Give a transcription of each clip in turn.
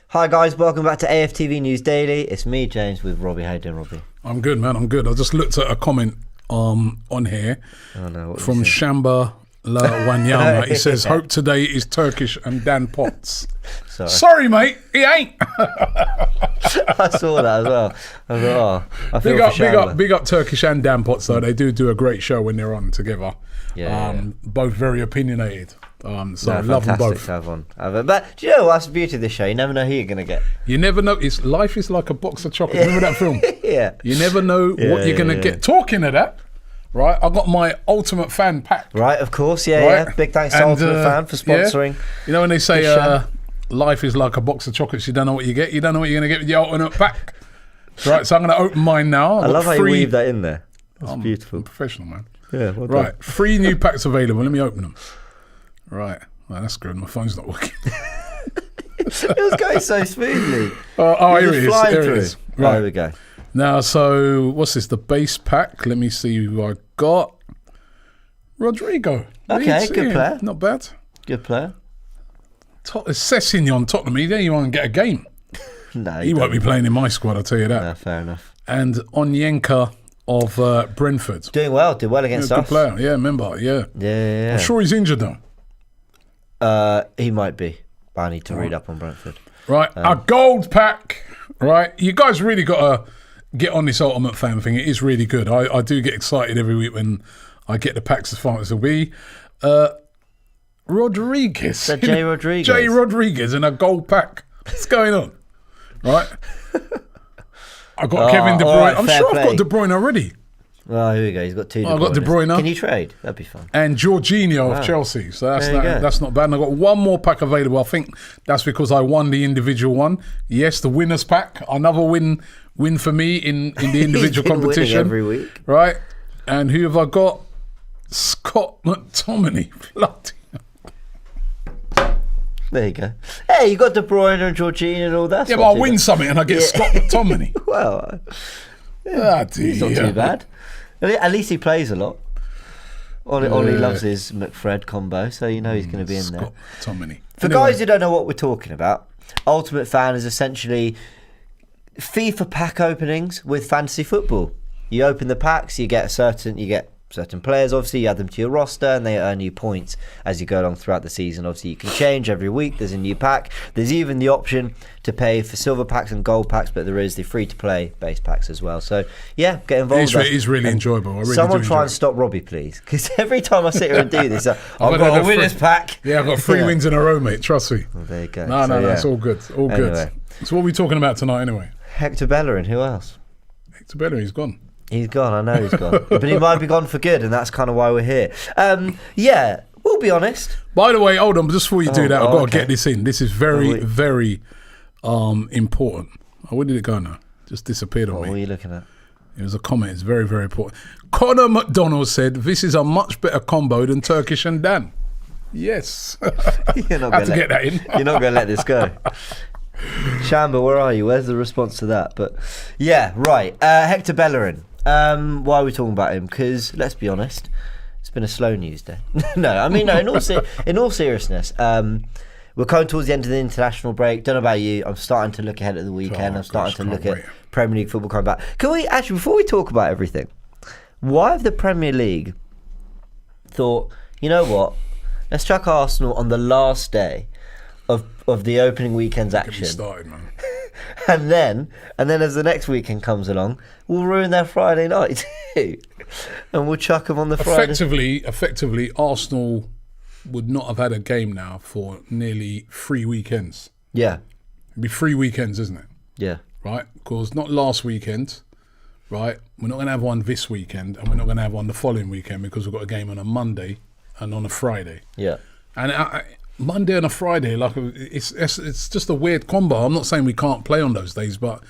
Hi guys, welcome back to AFTV News Daily. It's me, James, with Robbie. How you doing, Robbie? I'm good, man. I'm good. I just looked at a comment on here from Shamba La Wanyama. He says, "Hope today is Turkish and Dan Potts." Sorry, mate, he ain't. I saw that as well. I thought, I feel big up Turkish and Dan Potts though. They do a great show when they're on together. Both very opinionated. So love them both. To have on. But do you know what's the beauty of this show? You never know who you're going to get. You never know. Life is like a box of chocolates. Remember that film? Yeah. You never know what you're going to get. Talking of that, right? I got my Ultimate Fan pack. Right, of course. Yeah. Big thanks to Ultimate Fan for sponsoring. Yeah. You know when they say life is like a box of chocolates, you don't know what you get. You don't know what you're going to get with the Ultimate pack. Right, so I'm going to open mine now. I love how you weave that in there. That's beautiful. I'm professional, man. Yeah. Well right, 3 new packs available. Let me open them. Right. Well, that's good. My phone's not working. It was going so smoothly. Here it is. Right. There we go. Now, so what's this? The base pack. Let me see who I got. Rodrigo. Okay, good player. Not bad. Good player. Sessignon, Tottenham. He didn't even get a game. No, he won't be playing in my squad, I'll tell you that. No, fair enough. And Onyenka of Brentford. Did well against us. Good player. Yeah, remember. Yeah. I'm sure he's injured though. He might be. But I need to read up on Brentford. Right, a gold pack. Right, you guys really got to get on this Ultimate Fan thing. It is really good. I do get excited every week when I get the packs as far as it'll be. Rodriguez. J. Rodriguez. J. Rodriguez in a gold pack. What's going on? Right. I got Kevin De Bruyne. Right, I'm sure I've got De Bruyne already. Oh, here we go. He's got 2 De Bruyne. I've got De Bruyne. Can you trade? That'd be fun. And Jorginho of Chelsea. So that's not bad. And I've got 1 more pack available. I think that's because I won the individual one. Yes, the winners pack. Another win for me in the individual competition. Every week. Right. And who have I got? Scott McTominay. Bloody. There you go. Hey, you got De Bruyne and Jorginho and all that. Yeah, but I'll win something and I get Scott McTominay. Well, he's not too bad. At least he plays a lot. Ollie loves his McFred combo, so you know he's going to be in there. Scott McTominay. For guys who don't know what we're talking about, Ultimate Fan is essentially FIFA pack openings with fantasy football. You open the packs, you get certain players, obviously you add them to your roster and they earn you points as you go along throughout the season. Obviously you can change every week, there's a new pack, there's even the option to pay for silver packs and gold packs, but there is the free to play base packs as well. So yeah, get involved. It is really enjoyable. Someone try and stop Robbie, please, because every time I sit here and do this I've got a winners pack. Yeah, I've got 3 wins in a row, mate, trust me. Well, there you go. No, that's all good. Good. So what are we talking about tonight anyway? Hector Bellerin. Who else? Hector Bellerin, he's gone. He's gone, I know he's gone. But he might be gone for good, and that's kind of why we're here. Yeah, we'll be honest. By the way, hold on, just before you do that, I've got to get this in. This is very, very important. Oh, where did it go now? Just disappeared on me. What are you looking at? It was a comment. It's very, very important. Connor McDonald said, "This is a much better combo than Turkish and Dan." Yes. You're not Had to get that in. You're not going to let this go. Shamba, where are you? Where's the response to that? But yeah, right. Hector Bellerin. Why are we talking about him? Because let's be honest, it's been a slow news day. In all seriousness, we're coming towards the end of the international break. Don't know about you, I'm starting to look ahead at the weekend. I'm starting to look at Premier League football coming back. Can we actually, before we talk about everything, why have the Premier League thought, you know what, let's chuck Arsenal on the last day of the opening weekend's action. Started, man. And then as the next weekend comes along, we'll ruin their Friday night too. And we'll chuck them on the Friday. Effectively, Arsenal would not have had a game now for nearly 3 weekends. Yeah. It'd be 3 weekends, isn't it? Yeah. Right? Because not last weekend, right? We're not going to have one this weekend, and we're not going to have one the following weekend because we've got a game on a Monday and on a Friday. Yeah. And Monday and a Friday, like it's just a weird combo. I'm not saying we can't play on those days, but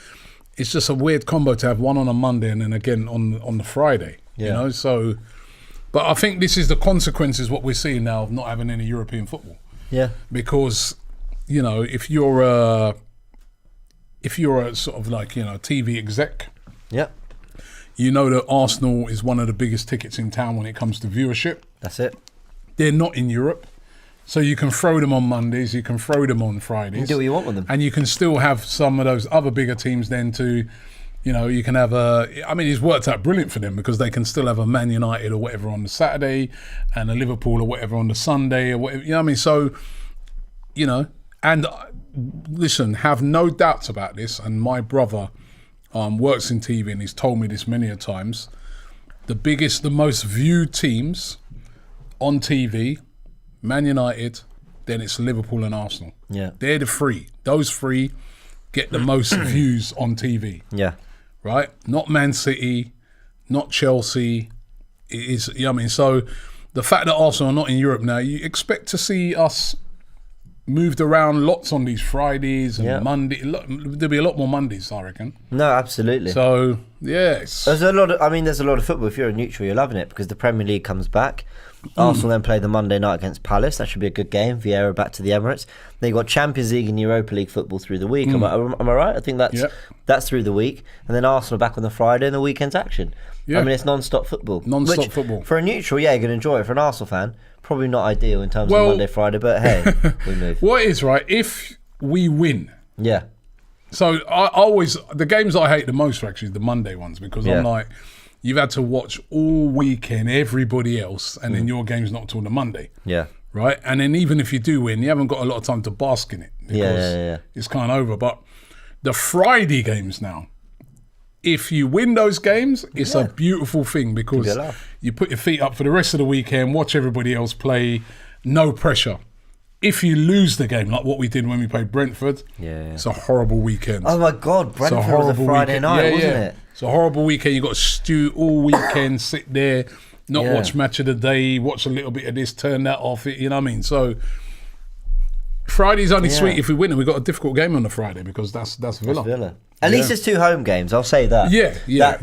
it's just a weird combo to have one on a Monday and then again on the Friday. Yeah. You know, so. But I think this is the consequences what we're seeing now of not having any European football. Yeah. Because, you know, if you're a sort of like, you know, TV exec. Yeah. You know that Arsenal is one of the biggest tickets in town when it comes to viewership. That's it. They're not in Europe. So you can throw them on Mondays, you can throw them on Fridays. You do what you want with them. And you can still have some of those other bigger teams then to, you can have it's worked out brilliant for them because they can still have a Man United or whatever on the Saturday and a Liverpool or whatever on the Sunday or whatever. You know what I mean? So, and listen, have no doubts about this. And my brother works in TV and he's told me this many a times. The most viewed teams on TV, Man United, then it's Liverpool and Arsenal. Yeah. They're the three. Those three get the most views on TV. Yeah. Right? Not Man City, not Chelsea. It is, so the fact that Arsenal are not in Europe now, you expect to see us moved around lots on these Fridays and Monday. There'll be a lot more Mondays, I reckon. No, absolutely. So, yes. There's a lot of football. If you're a neutral, you're loving it because the Premier League comes back. Arsenal then play the Monday night against Palace. That should be a good game. Vieira back to the Emirates. Then you've got Champions League and Europa League football through the week. Am I right? I think that's through the week. And then Arsenal back on the Friday and the weekend's action. Yeah. I mean, it's non-stop football. Non-stop football. For a neutral, you're going to enjoy it. For an Arsenal fan, probably not ideal in terms of Monday, Friday, but hey, we move. What is right, if we win. Yeah. So the games I hate the most are actually the Monday ones because I'm like, you've had to watch all weekend everybody else and then your game's not till the Monday. Yeah. Right? And then even if you do win, you haven't got a lot of time to bask in it because it's kind of over. But the Friday games now, if you win those games, it's a beautiful thing because you put your feet up for the rest of the weekend, watch everybody else play, no pressure. If you lose the game, like what we did when we played Brentford, it's a horrible weekend. Oh my God, Brentford was a Friday night, wasn't it? It's a horrible weekend. You've got to stew all weekend, sit there, not watch match of the day, watch a little bit of this, turn that off. You know what I mean? So Friday's only sweet if we win, and we've got a difficult game on the Friday because that's Villa. At least it's 2 home games, I'll say that.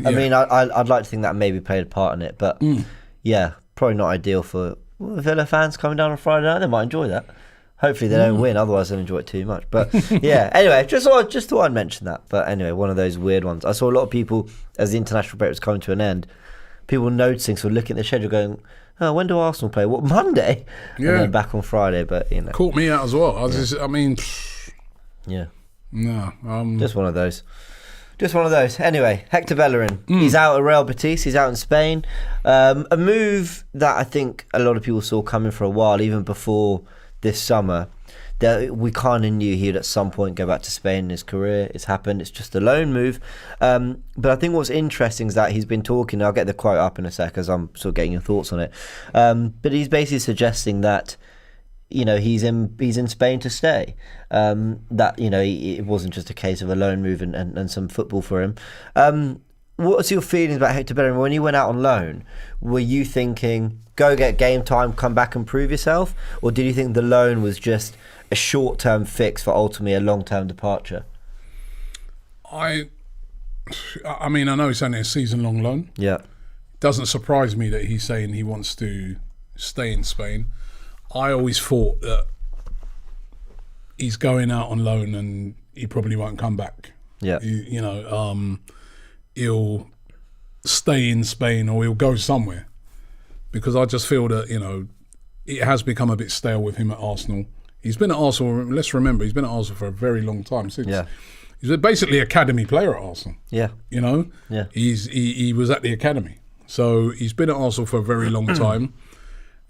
I mean, I'd like to think that maybe played a part in it, but probably not ideal for Villa fans coming down on Friday night. They might enjoy that. Hopefully they don't win, otherwise they'll enjoy it too much. But anyway, just thought I'd mention that. But anyway, one of those weird ones. I saw a lot of people, as the international break was coming to an end, people noticing, sort of looking at the schedule going, oh, when do Arsenal play? What, Monday? And then back on Friday, but Caught me out as well. Just one of those. Just one of those. Anyway, Hector Bellerin, he's out at Real Betis, he's out in Spain. A move that I think a lot of people saw coming for a while, even before this summer, that we kind of knew he would at some point go back to Spain in his career. It's happened. It's just a loan move. But I think what's interesting is that he's been talking, I'll get the quote up in a sec as I'm sort of getting your thoughts on it. But he's basically suggesting that he's in Spain to stay. That it wasn't just a case of a loan move and some football for him. What's your feelings about Hector Bellerin? When you went out on loan, were you thinking, go get game time, come back and prove yourself? Or did you think the loan was just a short-term fix for ultimately a long-term departure? I mean, I know it's only a season-long loan. Yeah. Doesn't surprise me that he's saying he wants to stay in Spain. I always thought that he's going out on loan and he probably won't come back. Yeah. He'll stay in Spain or he'll go somewhere, because I just feel that it has become a bit stale with him at Arsenal. He's been at Arsenal, let's remember, he's been at Arsenal for a very long time since. Yeah. He's basically an academy player at Arsenal. Yeah. Yeah. He was at the academy. So he's been at Arsenal for a very long time.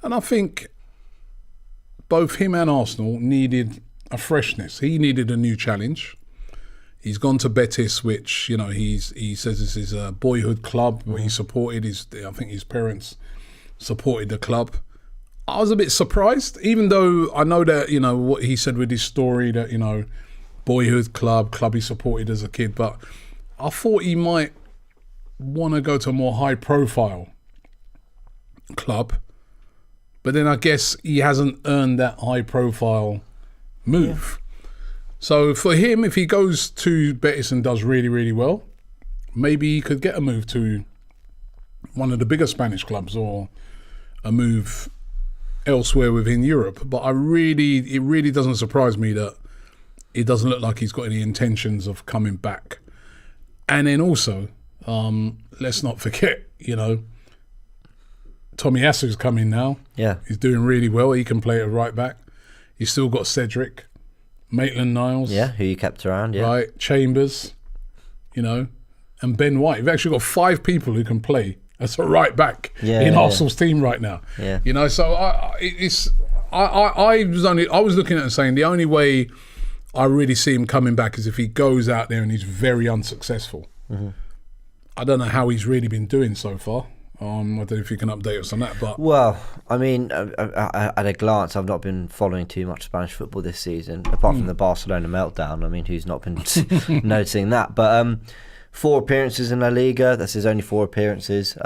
And I think both him and Arsenal needed a freshness. He needed a new challenge. He's gone to Betis, which he says this is a boyhood club where he supported. I think his parents supported the club. I was a bit surprised, even though I know that what he said with his story that boyhood club he supported as a kid. But I thought he might want to go to a more high-profile club. But then I guess he hasn't earned that high-profile move. Yeah. So for him, if he goes to Betis and does really, really well, maybe he could get a move to one of the bigger Spanish clubs or a move elsewhere within Europe. But it really doesn't surprise me that it doesn't look like he's got any intentions of coming back. And then also, let's not forget, Tommy Asu's coming now. Yeah. He's doing really well. He can play at right back. You still got Cedric, Maitland-Niles. Yeah, who you kept around, yeah. Right, Chambers, and Ben White. You've actually got 5 people who can play as a right back in Arsenal's team right now. Yeah. So I was looking at it and saying the only way I really see him coming back is if he goes out there and he's very unsuccessful. Mm-hmm. I don't know how he's really been doing so far. I don't know if you can update us on that. But well, I mean, at a glance, I've not been following too much Spanish football this season, apart from the Barcelona meltdown. I mean, who's not been noticing that? But 4 appearances in La Liga. That's his only 4 appearances.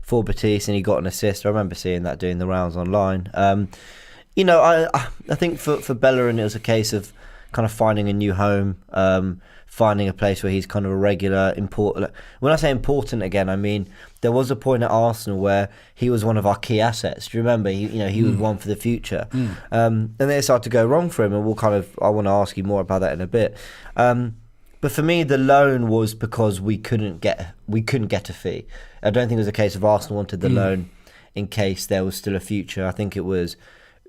For Betis, and he got an assist. I remember seeing that doing the rounds online. I think for Bellerin, it was a case of kind of finding a new home, finding a place where he's kind of a regular, important. When I say important again, I mean there was a point at Arsenal where he was one of our key assets. Do you remember? He was one for the future, and then it started to go wrong for him. And I want to ask you more about that in a bit. But for me, the loan was because we couldn't get a fee. I don't think it was a case of Arsenal wanted the loan in case there was still a future. I think it was,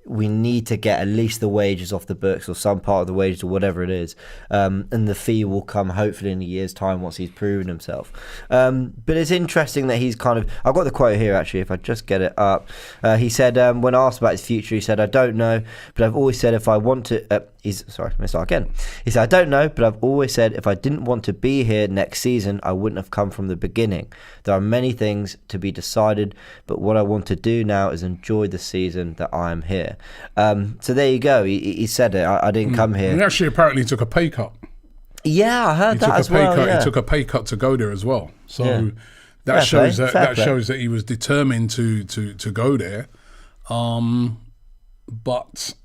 we need to get at least the wages off the books or some part of the wages or whatever it is, and the fee will come hopefully in a year's time once he's proven himself. But it's interesting that he's kind of, I've got the quote here actually, if I just get it up. He said, when asked about his future, he said, "I don't know, but I've always said if I want to," He said, "I don't know, but I've always said if I didn't want to be here next season, I wouldn't have come from the beginning. There are many things to be decided, but what I want to do now is enjoy the season that I am here." So there you go. He said it. I didn't come here. He actually apparently took a pay cut. Yeah, I heard that as well. He took a pay cut to go there as well. So that shows that he was determined to go there. But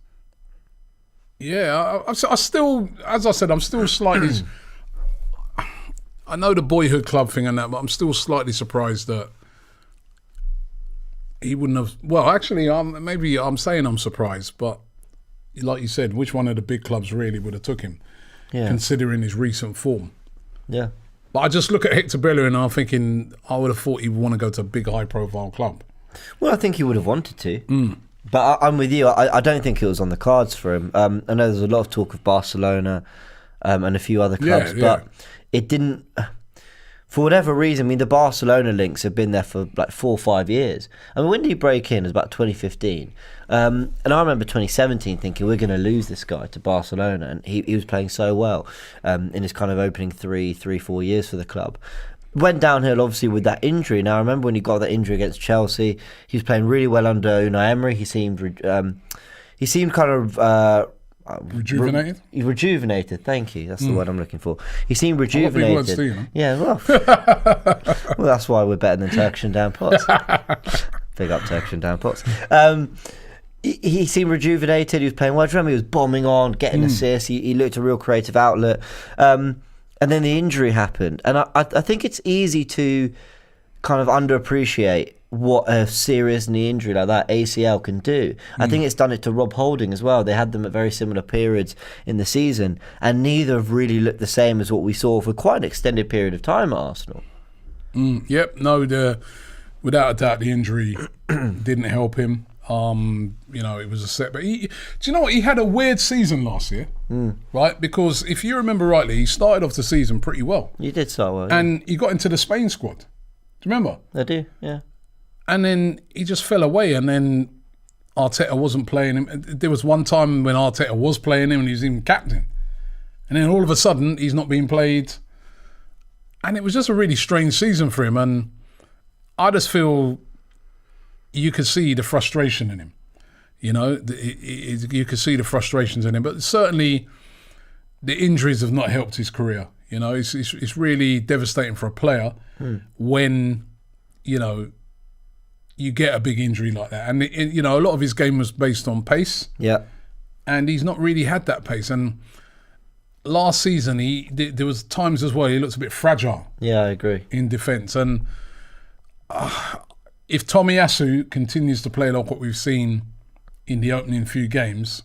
yeah, I still, as I said, I'm still slightly. I know the boyhood club thing and that, but I'm still slightly surprised that he wouldn't have. Well, actually, maybe I'm saying I'm surprised, but like you said, which one of the big clubs really would have took him, considering his recent form? Yeah. But I just look at Hector Bellerin and I'm thinking, I would have thought he would want to go to a big, high-profile club. Well, I think he would have wanted to. But I'm with you. I don't think it was on the cards for him. I know there's a lot of talk of Barcelona and a few other clubs, but it didn't. For whatever reason, I mean, the Barcelona links have been there for like 4 or 5 years. I mean, when did he break in? It was about 2015. And I remember 2017 thinking, we're going to lose this guy to Barcelona. And he was playing so well in his kind of opening 3-4 years for the club. Went downhill, obviously, with that injury. Now, I remember when he got that injury against Chelsea, he was playing really well under Unai Emery. He seemed kind of... rejuvenated? Rejuvenated, thank you. That's the word I'm looking for. He seemed rejuvenated. Big words too, you know? Yeah, well, well, that's why we're better than Turkish and Dan Potts. Big up Turkish and Dan Potts. He seemed rejuvenated. He was playing well. Do you remember he was bombing on, getting assists. He looked a real creative outlet. And then the injury happened. And I think it's easy to kind of underappreciate what a serious knee injury like that, ACL, can do. I think it's done it to Rob Holding as well. They had them at very similar periods in the season, and neither have really looked the same as what we saw for quite an extended period of time at Arsenal. Yep, no, without a doubt, the injury didn't help him. It was a setback. Do you know what? He had a weird season last year, right? Because if you remember rightly, he started off the season pretty well. He did start well. And he got into the Spain squad. Do you remember? I do, yeah. And then he just fell away, and then Arteta wasn't playing him. There was one time when Arteta was playing him and he was even captain. And then all of a sudden, he's not being played. And it was just a really strange season for him. And I just feel you could see the frustration in him. You know, you could see the frustrations in him. But certainly, the injuries have not helped his career. You know, it's really devastating for a player when, you get a big injury like that. And, a lot of his game was based on pace. Yeah. And he's not really had that pace. And last season, there was times as well he looked a bit fragile. Yeah, I agree. In defence. And if Tomiyasu continues to play like what we've seen in the opening few games,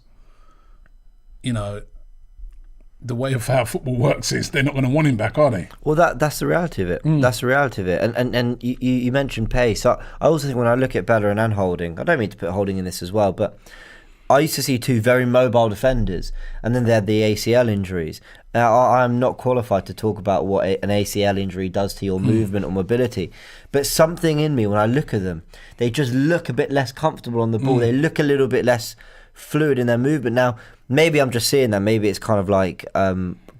the way of how football works is they're not going to want him back, are they? Well, that's the reality of it. That's the reality of it. And you mentioned pace. I also think when I look at Bellerin and Holding, I don't mean to put Holding in this as well, but I used to see two very mobile defenders, and then they had the ACL injuries. Now, I'm not qualified to talk about what an ACL injury does to your movement or mobility, but something in me, when I look at them, they just look a bit less comfortable on the ball. They look a little bit less fluid in their movement. Now, maybe I'm just seeing that. Maybe it's kind of like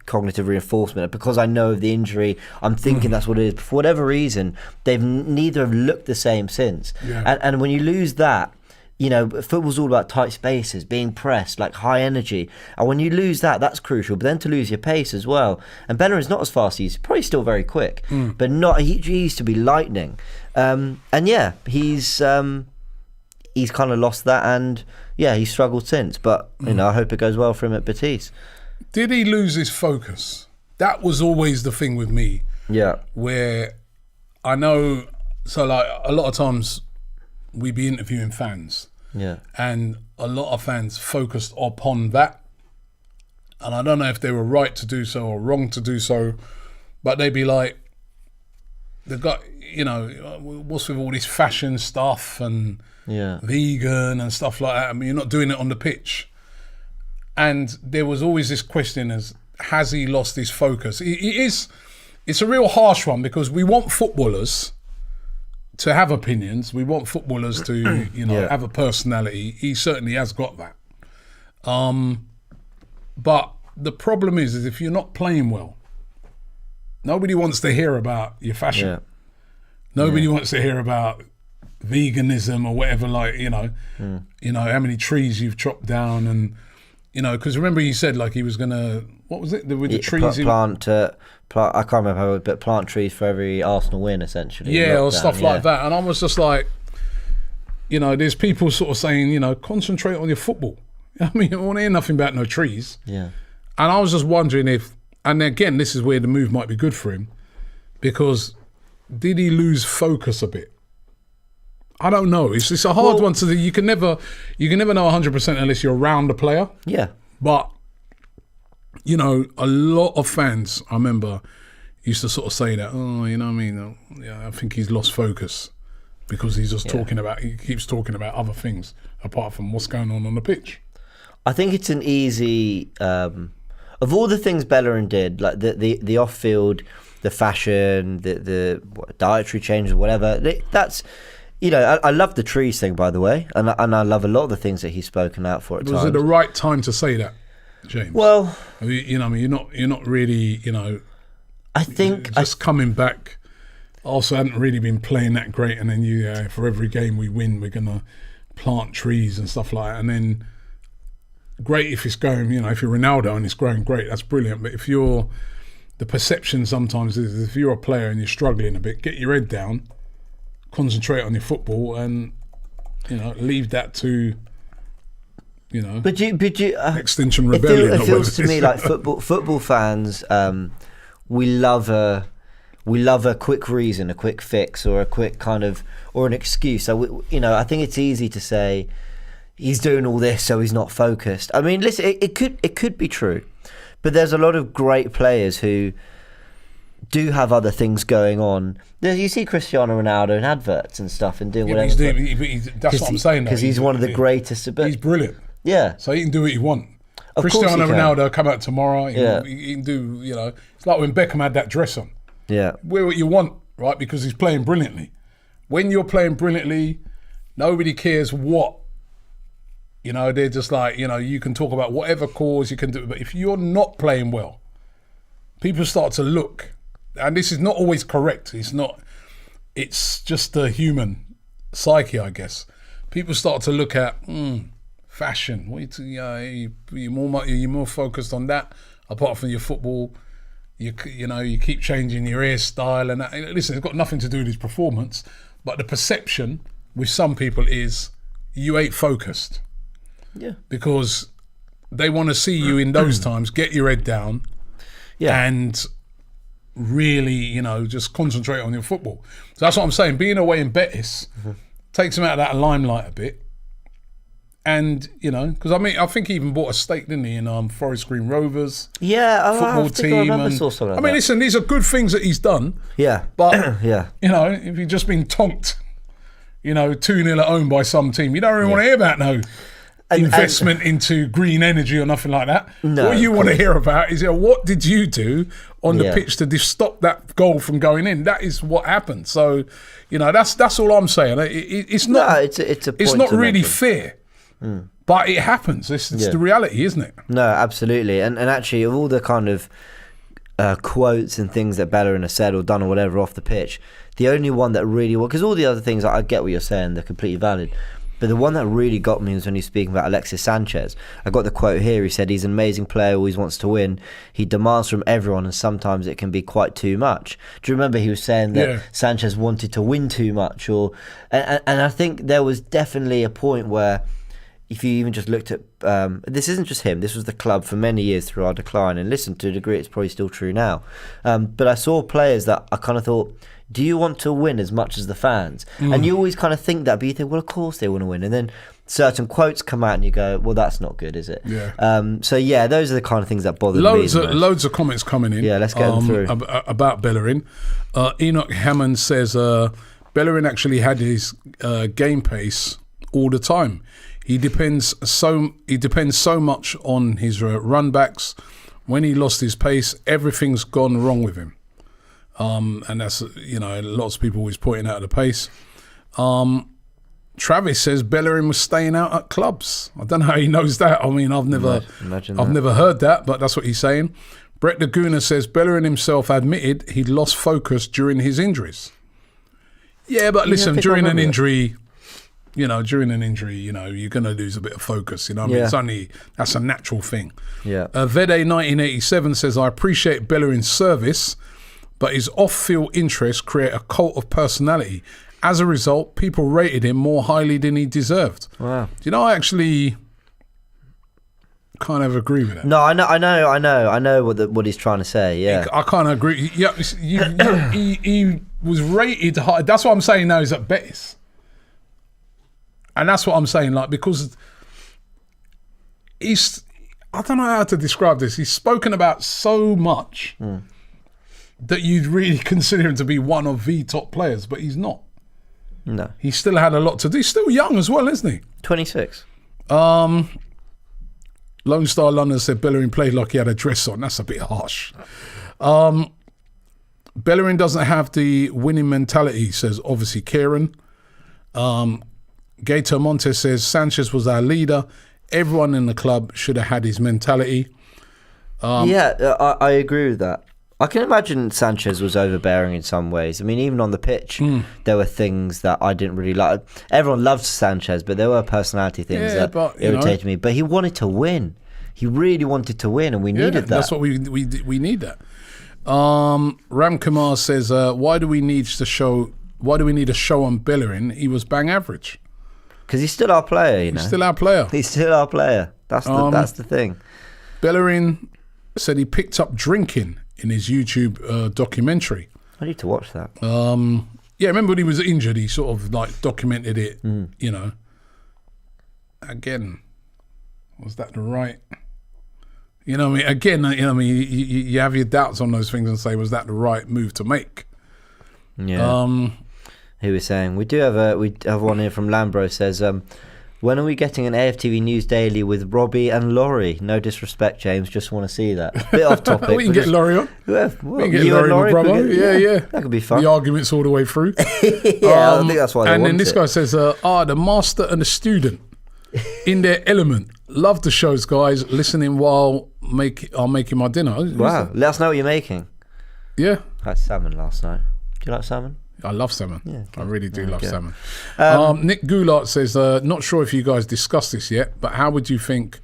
cognitive reinforcement. Because I know of the injury, I'm thinking that's what it is. But for whatever reason, they've neither have looked the same since. Yeah. And when you lose that, you know, football's all about tight spaces, being pressed, like high energy. And when you lose that, that's crucial. But then to lose your pace as well. And Bellerin's not as fast. He's probably still very quick, but not. He used to be lightning. And yeah, he's kind of lost that, and yeah, he's struggled since. But you know, I hope it goes well for him at Betis. Did he lose his focus? That was always the thing with me. Yeah. Where I know, so like a lot of times we be interviewing fans. Yeah. And a lot of fans focused upon that. And I don't know if they were right to do so or wrong to do so, but they'd be like, they've got, you know, what's with all this fashion stuff and vegan and stuff like that? I mean, you're not doing it on the pitch. And there was always this question as, has he lost his focus? It's a real harsh one, because we want footballers to have opinions. We want footballers to, you know, have a personality. He certainly has got that. But the problem is if you're not playing well, nobody wants to hear about your fashion. Yeah. Nobody wants to hear about veganism or whatever, like, you know, how many trees you've chopped down, and, you know, because remember he said like he was going to, what was it? With the trees? Plant, I can't remember how, but plant trees for every Arsenal win, essentially. Yeah, or stuff like that. And I was just like, you know, there's people sort of saying, you know, concentrate on your football. I mean, I don't want to hear nothing about no trees. Yeah. And I was just wondering if, and again, this is where the move might be good for him, because did he lose focus a bit? I don't know. It's a hard one to do. You can never know 100% unless you're around the player. Yeah. But, you know, a lot of fans, I remember, used to sort of say that, oh, you know what I mean? Yeah, I think he's lost focus because he's just he keeps talking about other things apart from what's going on the pitch. I think it's an easy, of all the things Bellerin did, like the off-field, the fashion, the dietary changes, whatever, that's, you know, I love the trees thing, by the way, and I love a lot of the things that he's spoken out for at times. Was it the right time to say that, James? Well, you know, I mean, you're not really, you know, I think just coming back. Also, hadn't really been playing that great, and then for every game we win, we're gonna plant trees and stuff like that, and then great if it's going, you know, if you're Ronaldo and it's growing great, that's brilliant. But if you're, the perception sometimes is if you're a player and you're struggling a bit, get your head down, concentrate on your football, and, you know, leave that to, you know, but you Extinction Rebellion. It feels to me like football fans, we love a quick reason, a quick fix, or a quick kind of, or an excuse. So you know, I think it's easy to say he's doing all this so he's not focused. I mean, listen, it could be true, but there's a lot of great players who do have other things going on. You see Cristiano Ronaldo in adverts and stuff and doing whatever. That's what I'm saying. Because he's one of the greatest. He's brilliant. Yeah. So he can do what he wants. Of Cristiano course he Ronaldo come out tomorrow. He can do, you know, it's like when Beckham had that dress on. Yeah. Wear what you want, right? Because he's playing brilliantly. When you're playing brilliantly, nobody cares what. You know, they're just like, you know, you can talk about whatever cause you can do, but if you're not playing well, people start to look, and this is not always correct. It's just the human psyche, I guess. People start to look at fashion. You're more focused on that, apart from your football. You keep changing your hairstyle and that. Listen, it's got nothing to do with his performance, but the perception with some people is you ain't focused. Yeah. Because they want to see you in those times, get your head down, and really, you know, just concentrate on your football. So that's what I'm saying. Being away in Betis takes him out of that limelight a bit. And, you know, because I mean, I think he even bought a stake, didn't he, in Forest Green Rovers football team. I mean, listen, these are good things that he's done. Yeah. But, you know, if you've just been tonked, you know, 2-0 at home by some team, you don't really want to hear about no investment into green energy or nothing like that. No, what you want to hear about is what did you do on the pitch to stop that goal from going in? That is what happened. So, that's all I'm saying. It's not. No, it's not really fair, but it happens. It's the reality, isn't it? No, absolutely. And actually, of all the kind of quotes and things that Bellerin has said or done or whatever off the pitch, the only one that really, because all the other things, I get what you're saying, they're completely valid. But the one that really got me was when he was speaking about Alexis Sanchez. I got the quote here. He said, he's an amazing player, always wants to win. He demands from everyone, and sometimes it can be quite too much. Do you remember he was saying that Sanchez wanted to win too much? And I think there was definitely a point where, if you even just looked at, this isn't just him, this was the club for many years through our decline. And listen, to a degree, it's probably still true now. But I saw players that I kind of thought, do you want to win as much as the fans? And you always kind of think that, but you think, well, of course they want to win. And then certain quotes come out and you go, well, that's not good, is it? Yeah. So, those are the kind of things that bother me. Loads of comments coming in. Yeah, let's get them through. About Bellerin. Enoch Hammond says, Bellerin actually had his game pace all the time. He depends so much on his run backs. When he lost his pace, everything's gone wrong with him. And that's, lots of people always pointing out the pace. Travis says Bellerin was staying out at clubs. I don't know how he knows that. I mean, I've never heard that, but that's what he's saying. Brett Laguna says Bellerin himself admitted he'd lost focus during his injuries. Yeah, but listen, during an injury, you're going to lose a bit of focus. I mean, that's a natural thing. Yeah. Vede 1987 says, I appreciate Bellerin's service, but his off-field interests create a cult of personality. As a result, people rated him more highly than he deserved. Wow. I actually kind of agree with that. No, I know what he's trying to say. Yeah, I kind of agree. Yeah, he was rated high. That's what I'm saying now. He's at Betis, and that's what I'm saying. Because I don't know how to describe this. He's spoken about so much. That you'd really consider him to be one of the top players, but he's not. No. He still had a lot to do. He's still young as well, isn't he? 26. Lone Star London said Bellerin played like he had a dress on. That's a bit harsh. Bellerin doesn't have the winning mentality, says obviously Kieran. Gator Montes says Sanchez was our leader. Everyone in the club should have had his mentality. I agree with that. I can imagine Sanchez was overbearing in some ways. I mean, even on the pitch, there were things that I didn't really like. Everyone loves Sanchez, but there were personality things that irritated me. But he wanted to win. He really wanted to win, and we needed that. That's what we need that. Ram Kumar says, why do we need a show on Bellerin? He was bang average. Because he's still our player, He's still our player. He's still our player. That's the thing. Bellerin said he picked up drinking in his YouTube documentary. I need to watch that. Remember when he was injured, he sort of documented it, Again, was that the right... You have your doubts on those things and say, was that the right move to make? Yeah. He was saying, we have one here from Lambro says, when are we getting an AFTV News Daily with Robbie and Laurie? No disrespect, James. Just want to see that. Bit off topic. We can get Laurie on. Yeah, we can get Laurie, my brother. Yeah. That could be fun. The arguments all the way through. I think that's why they and want then this it. guy says, the master and the student in their element. Love the shows, guys. Listening while I'm making my dinner. Wow. Let us know what you're making. Yeah. I had salmon last night. Do you like salmon? I love salmon. Yeah, okay. I really do love salmon. Nick Goulart says, not sure if you guys discussed this yet, but how do you think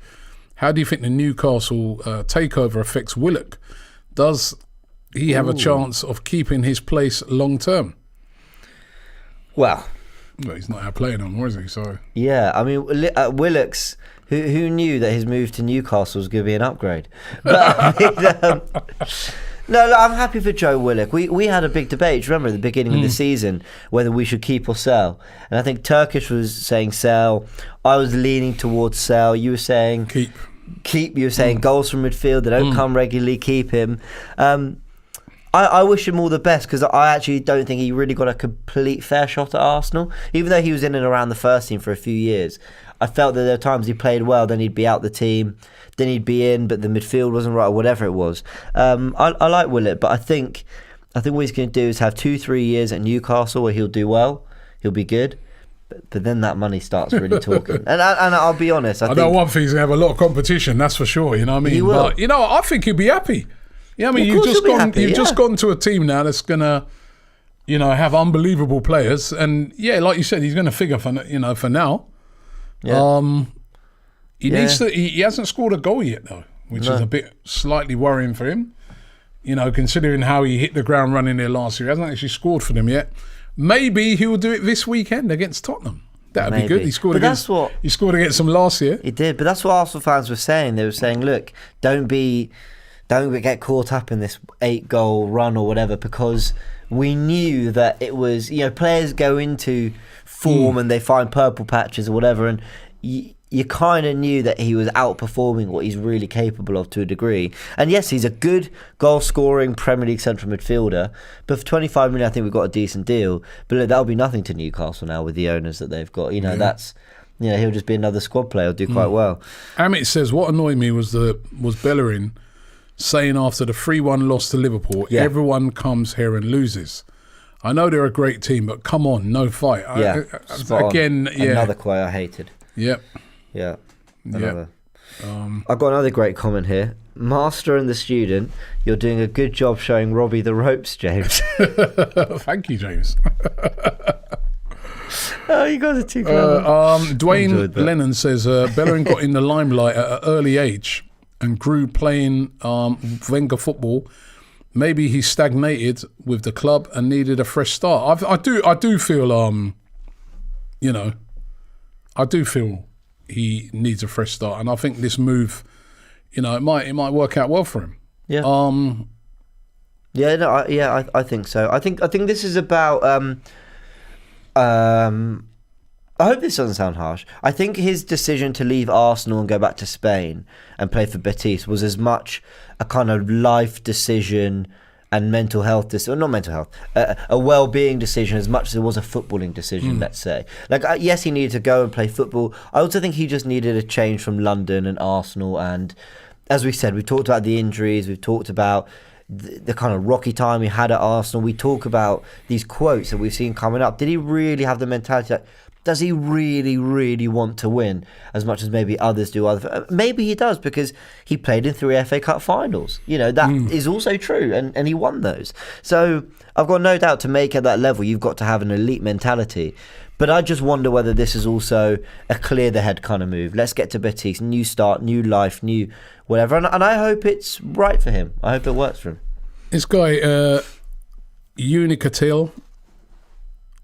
the Newcastle takeover affects Willock? Does he have a chance of keeping his place long term? Well, he's not our player no more, is he? So yeah, I mean, Willock's. Who knew that his move to Newcastle was going to be an upgrade? But, no, I'm happy for Joe Willock. We had a big debate, remember, at the beginning of the season, whether we should keep or sell. And I think Turkish was saying sell. I was leaning towards sell. You were saying keep. You were saying goals from midfield. They don't come regularly. Keep him. I wish him all the best because I actually don't think he really got a complete fair shot at Arsenal. Even though he was in and around the first team for a few years, I felt that there were times he played well, then he'd be out the team, then he'd be in, but the midfield wasn't right, or whatever it was. I like Willock, but I think what he's going to do is have 2-3 years at Newcastle where he'll do well, he'll be good. But then that money starts really talking. And I'll be honest. I know one thing, he's going to have a lot of competition, that's for sure. You know what I mean? He will. But, I think he'll be happy. Yeah, I mean, you've just gone to a team now that's going to, have unbelievable players. And, like you said, he's going to figure for now. Yeah. He hasn't scored a goal yet, though, which is a bit slightly worrying for him. Considering how he hit the ground running there last year. He hasn't actually scored for them yet. Maybe he will do it this weekend against Tottenham. That would be good. He scored against them last year. He did, but that's what Arsenal fans were saying. They were saying, look, don't get caught up in this 8-goal run or whatever, because we knew that it was, players go into form and they find purple patches or whatever, and you kind of knew that he was outperforming what he's really capable of to a degree. And yes, he's a good goal-scoring Premier League central midfielder, but for 25 million, I think we've got a decent deal. But look, that'll be nothing to Newcastle now with the owners that they've got. That's, he'll just be another squad player. He'll do quite well. Amit says, what annoyed me was Bellerin saying after the 3-1 loss to Liverpool, everyone comes here and loses. I know they're a great team, but come on, no fight. Yeah, another quote I hated. Yep. Yeah. Another. I've got another great comment here. Master and the student, you're doing a good job showing Robbie the ropes, James. Thank you, James. Oh, you guys are too clever. Dwayne Lennon says Bellerin got in the limelight at an early age and grew playing Wenger football. Maybe he stagnated with the club and needed a fresh start. I do feel he needs a fresh start, and I think this move, it might work out well for him. Yeah. I think so. I think this is about. I hope this doesn't sound harsh. I think his decision to leave Arsenal and go back to Spain and play for Betis was as much a kind of life decision and mental health decision, not mental health, a well-being decision as much as it was a footballing decision, let's say. Yes, he needed to go and play football. I also think he just needed a change from London and Arsenal. And as we said, we've talked about the injuries, we've talked about the kind of rocky time he had at Arsenal. We talk about these quotes that we've seen coming up. Did he really have the mentality that, does he really, really want to win as much as maybe others do? Maybe he does, because he played in 3 FA Cup finals. That is also true, and he won those. So I've got no doubt, to make at that level, you've got to have an elite mentality. But I just wonder whether this is also a clear the head kind of move. Let's get to Betis, new start, new life, new whatever. And I hope it's right for him. I hope it works for him. This guy, Unicatil,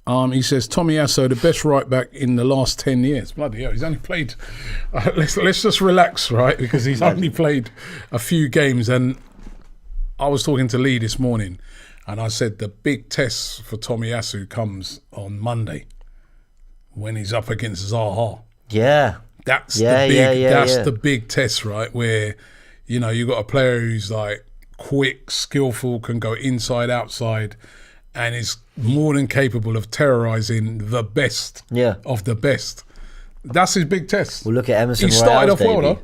he says, Tomiyasu, the best right back in the last 10 years. Bloody hell, he's only played... let's just relax, right? Because he's only played a few games. And I was talking to Lee this morning, and I said the big test for Tomiyasu comes on Monday when he's up against Zaha. Yeah. That's the big test, right? Where, you've got a player who's like quick, skillful, can go inside, outside, and is more than capable of terrorising the best of the best. That's his big test. We'll look at Emerson Royale's started off debut. Well,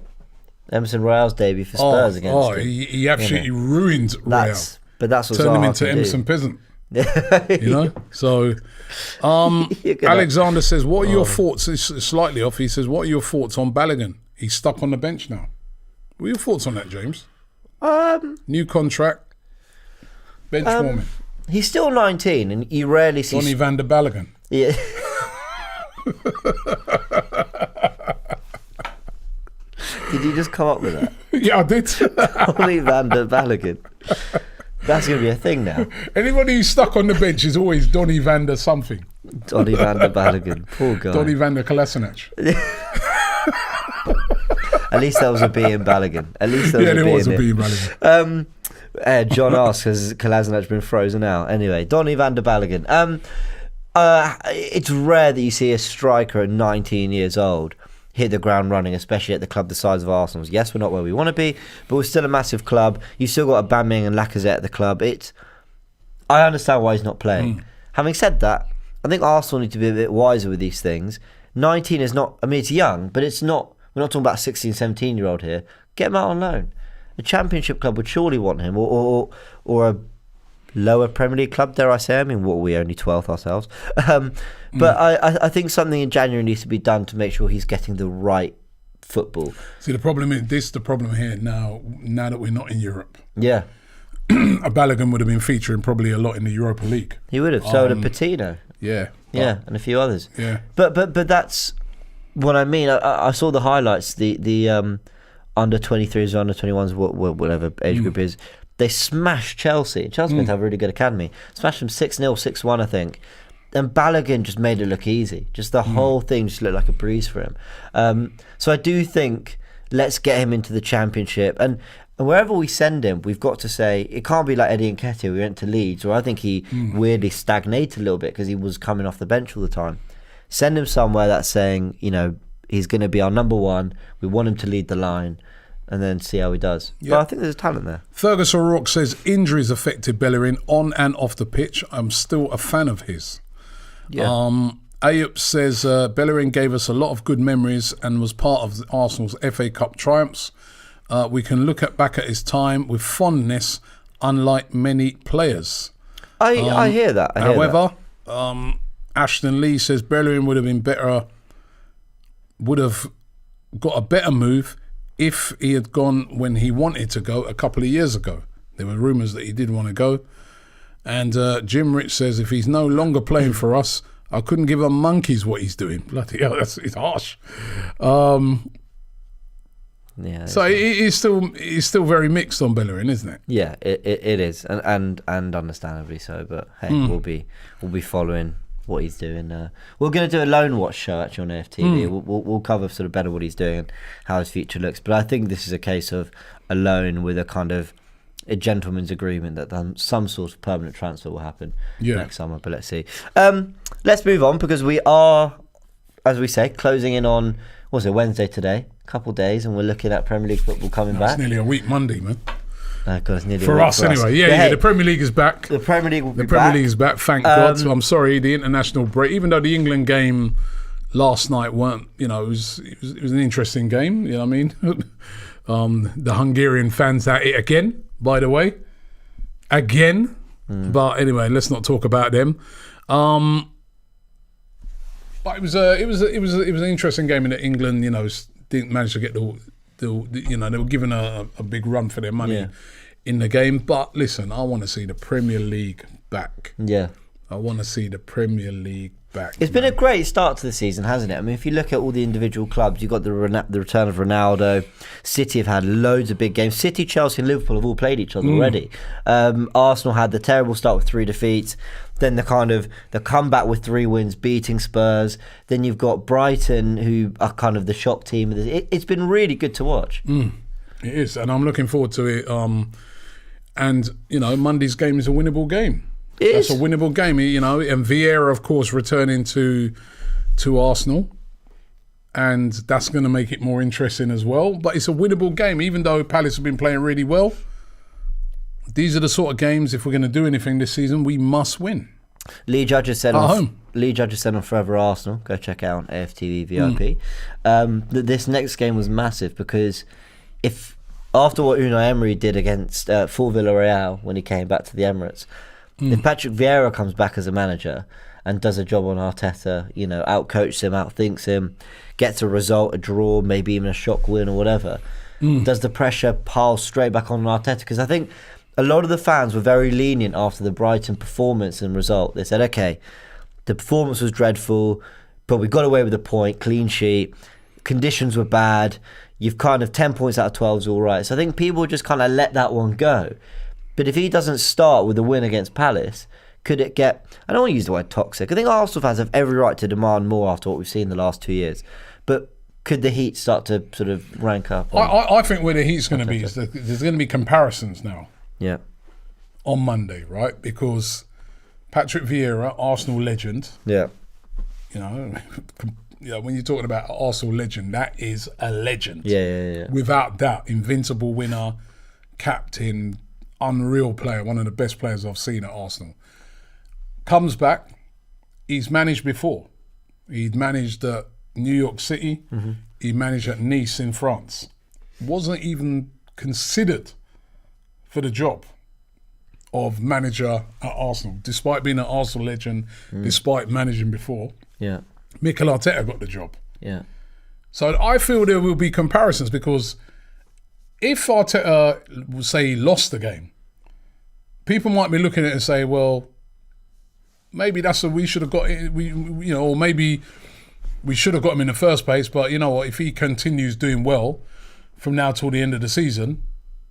Emerson Royale's debut for Spurs against him. He absolutely ruined Royale. But that's what turned him Zaha into can Emerson do. Peasant. So Alexander says, what are your thoughts? It's slightly off. He says, what are your thoughts on Balogun? He's stuck on the bench now. What are your thoughts on that, James? New contract, bench warming. He's still 19, and you rarely see Donny van der Balogun. Yeah. Did you just come up with that? Yeah, I did. Donny van der Balogun. That's going to be a thing now. Anybody who's stuck on the bench is always Donny van der something. Donny van der Balogun. Poor guy. Donny van der Kolasinac. At least there was a B in Balogun. At least there was a B in Balogun. John asks, has Kolasinac been frozen out? Anyway, Donny van der Balogun. It's rare that you see a striker at 19 years old hit the ground running, especially at the club the size of Arsenal's. Yes, we're not where we want to be, but we're still a massive club. You've still got Aubameyang and Lacazette at the club. I understand why he's not playing. Having said that, I think Arsenal need to be a bit wiser with these things. 19 is not, I mean, it's young, but it's not, we're not talking about a 16, 17-year-old here. Get him out on loan. A Championship club would surely want him, or a lower Premier League club, dare I say. I mean, what are we, only 12th ourselves? But I think something in January needs to be done to make sure he's getting the right football. See, the problem is the problem here now that we're not in Europe. Yeah. A Balogun would have been featuring probably a lot in the Europa League. He would have. So would a Patino. Yeah. Yeah, and a few others. Yeah. But that's what I mean. I saw the highlights. The under 23s, under 21s, whatever age group is. They smashed Chelsea. Chelsea meant to have a really good academy. Smashed them 6-0, 6-1, I think. And Balogun just made it look easy. Just the whole thing just looked like a breeze for him. So I do think let's get him into the Championship. And wherever we send him, we've got to say, it can't be like Eddie Nketiah. We went to Leeds, or I think he weirdly stagnated a little bit because he was coming off the bench all the time. Send him somewhere that's saying, you know, he's going to be our number one. We want him to lead the line. And then see how he does. Yep. But I think there's talent there. Fergus O'Rourke says injuries affected Bellerin on and off the pitch. I'm still a fan of his. Yeah. Ayup says Bellerin gave us a lot of good memories and was part of Arsenal's FA Cup triumphs. We can look back at his time with fondness, unlike many players. I hear that. However, Ashton Lee says Bellerin would have got a better move if he had gone when he wanted to go a couple of years ago. There were rumours that he did want to go. And Jim Rich says, if he's no longer playing for us, I couldn't give a monkey's what he's doing. Bloody hell, it's harsh. Yeah. So it's still very mixed on Bellerin, isn't it? Yeah, it is, and understandably so. But hey, we'll be following what he's doing. We're going to do a loan watch show actually on AFTV. We'll cover sort of better what he's doing and how his future looks. But I think this is a case of a loan with a kind of a gentleman's agreement that some sort of permanent transfer will happen next summer. But let's see. Let's move on because we are, as we say, closing in on, what was it, Wednesday today? A couple of days, and we're looking at Premier League football coming back. It's nearly a week Monday, man. God, it's nearly for us anyway. Yeah, the Premier League is back. The Premier League will be back. The Premier League is back, thank God. So I'm sorry, the international break, even though the England game last night weren't, you know, it was an interesting game, you know what I mean? The Hungarian fans at it again, by the way. Again. But anyway, let's not talk about them. But it was an interesting game in that England, you know, didn't manage to get the you know, they were given a big run for their money in the game. But listen, I want to see the Premier League back. Yeah. I want to see the Premier League back. It's been a great start to the season, hasn't it? I mean, if you look at all the individual clubs, you've got the return of Ronaldo. City have had loads of big games. City, Chelsea and Liverpool have all played each other already. Arsenal had the terrible start with 3 defeats. Then the comeback with 3 wins, beating Spurs. Then you've got Brighton, who are kind of the shock team. It's been really good to watch. It is, and I'm looking forward to it. And, you know, Monday's game is a winnable game. That's a winnable game, you know. And Vieira, of course, returning to Arsenal. And that's going to make it more interesting as well. But it's a winnable game, even though Palace have been playing really well. These are the sort of games, if we're going to do anything this season, we must win. Lee Judges said on Forever Arsenal. Go check it out on AFTV VIP. This next game was massive because if after what Unai Emery did against for Villarreal when he came back to the Emirates, if Patrick Vieira comes back as a manager and does a job on Arteta, you know, outcoaches him, outthinks him, gets a result, a draw, maybe even a shock win or whatever, does the pressure pile straight back on Arteta? Because I think a lot of the fans were very lenient after the Brighton performance and result. They said, okay, the performance was dreadful, but we got away with a point, clean sheet, conditions were bad, you've kind of 10 points out of 12 is all right. So I think people just kind of let that one go. But if he doesn't start with a win against Palace, could it get, I don't want to use the word toxic, I think Arsenal fans have every right to demand more after what we've seen the last 2 years. But could the heat start to sort of rank up? I think where the heat's going to be is that there's going to be comparisons now. Yeah. On Monday, right? Because Patrick Vieira, Arsenal legend. Yeah. You know, when you're talking about Arsenal legend, that is a legend. Yeah. Without doubt, invincible winner, captain, unreal player, one of the best players I've seen at Arsenal. Comes back, he's managed before. He'd managed at New York City. He managed at Nice in France. Wasn't even considered for the job of manager at Arsenal, despite being an Arsenal legend, despite managing before. Yeah. Mikel Arteta got the job. Yeah. So I feel there will be comparisons, because if Arteta, say, lost the game, people might be looking at it and say, well, maybe that's what we should have got. Or maybe we should have got him in the first place. But you know what? If he continues doing well from now till the end of the season,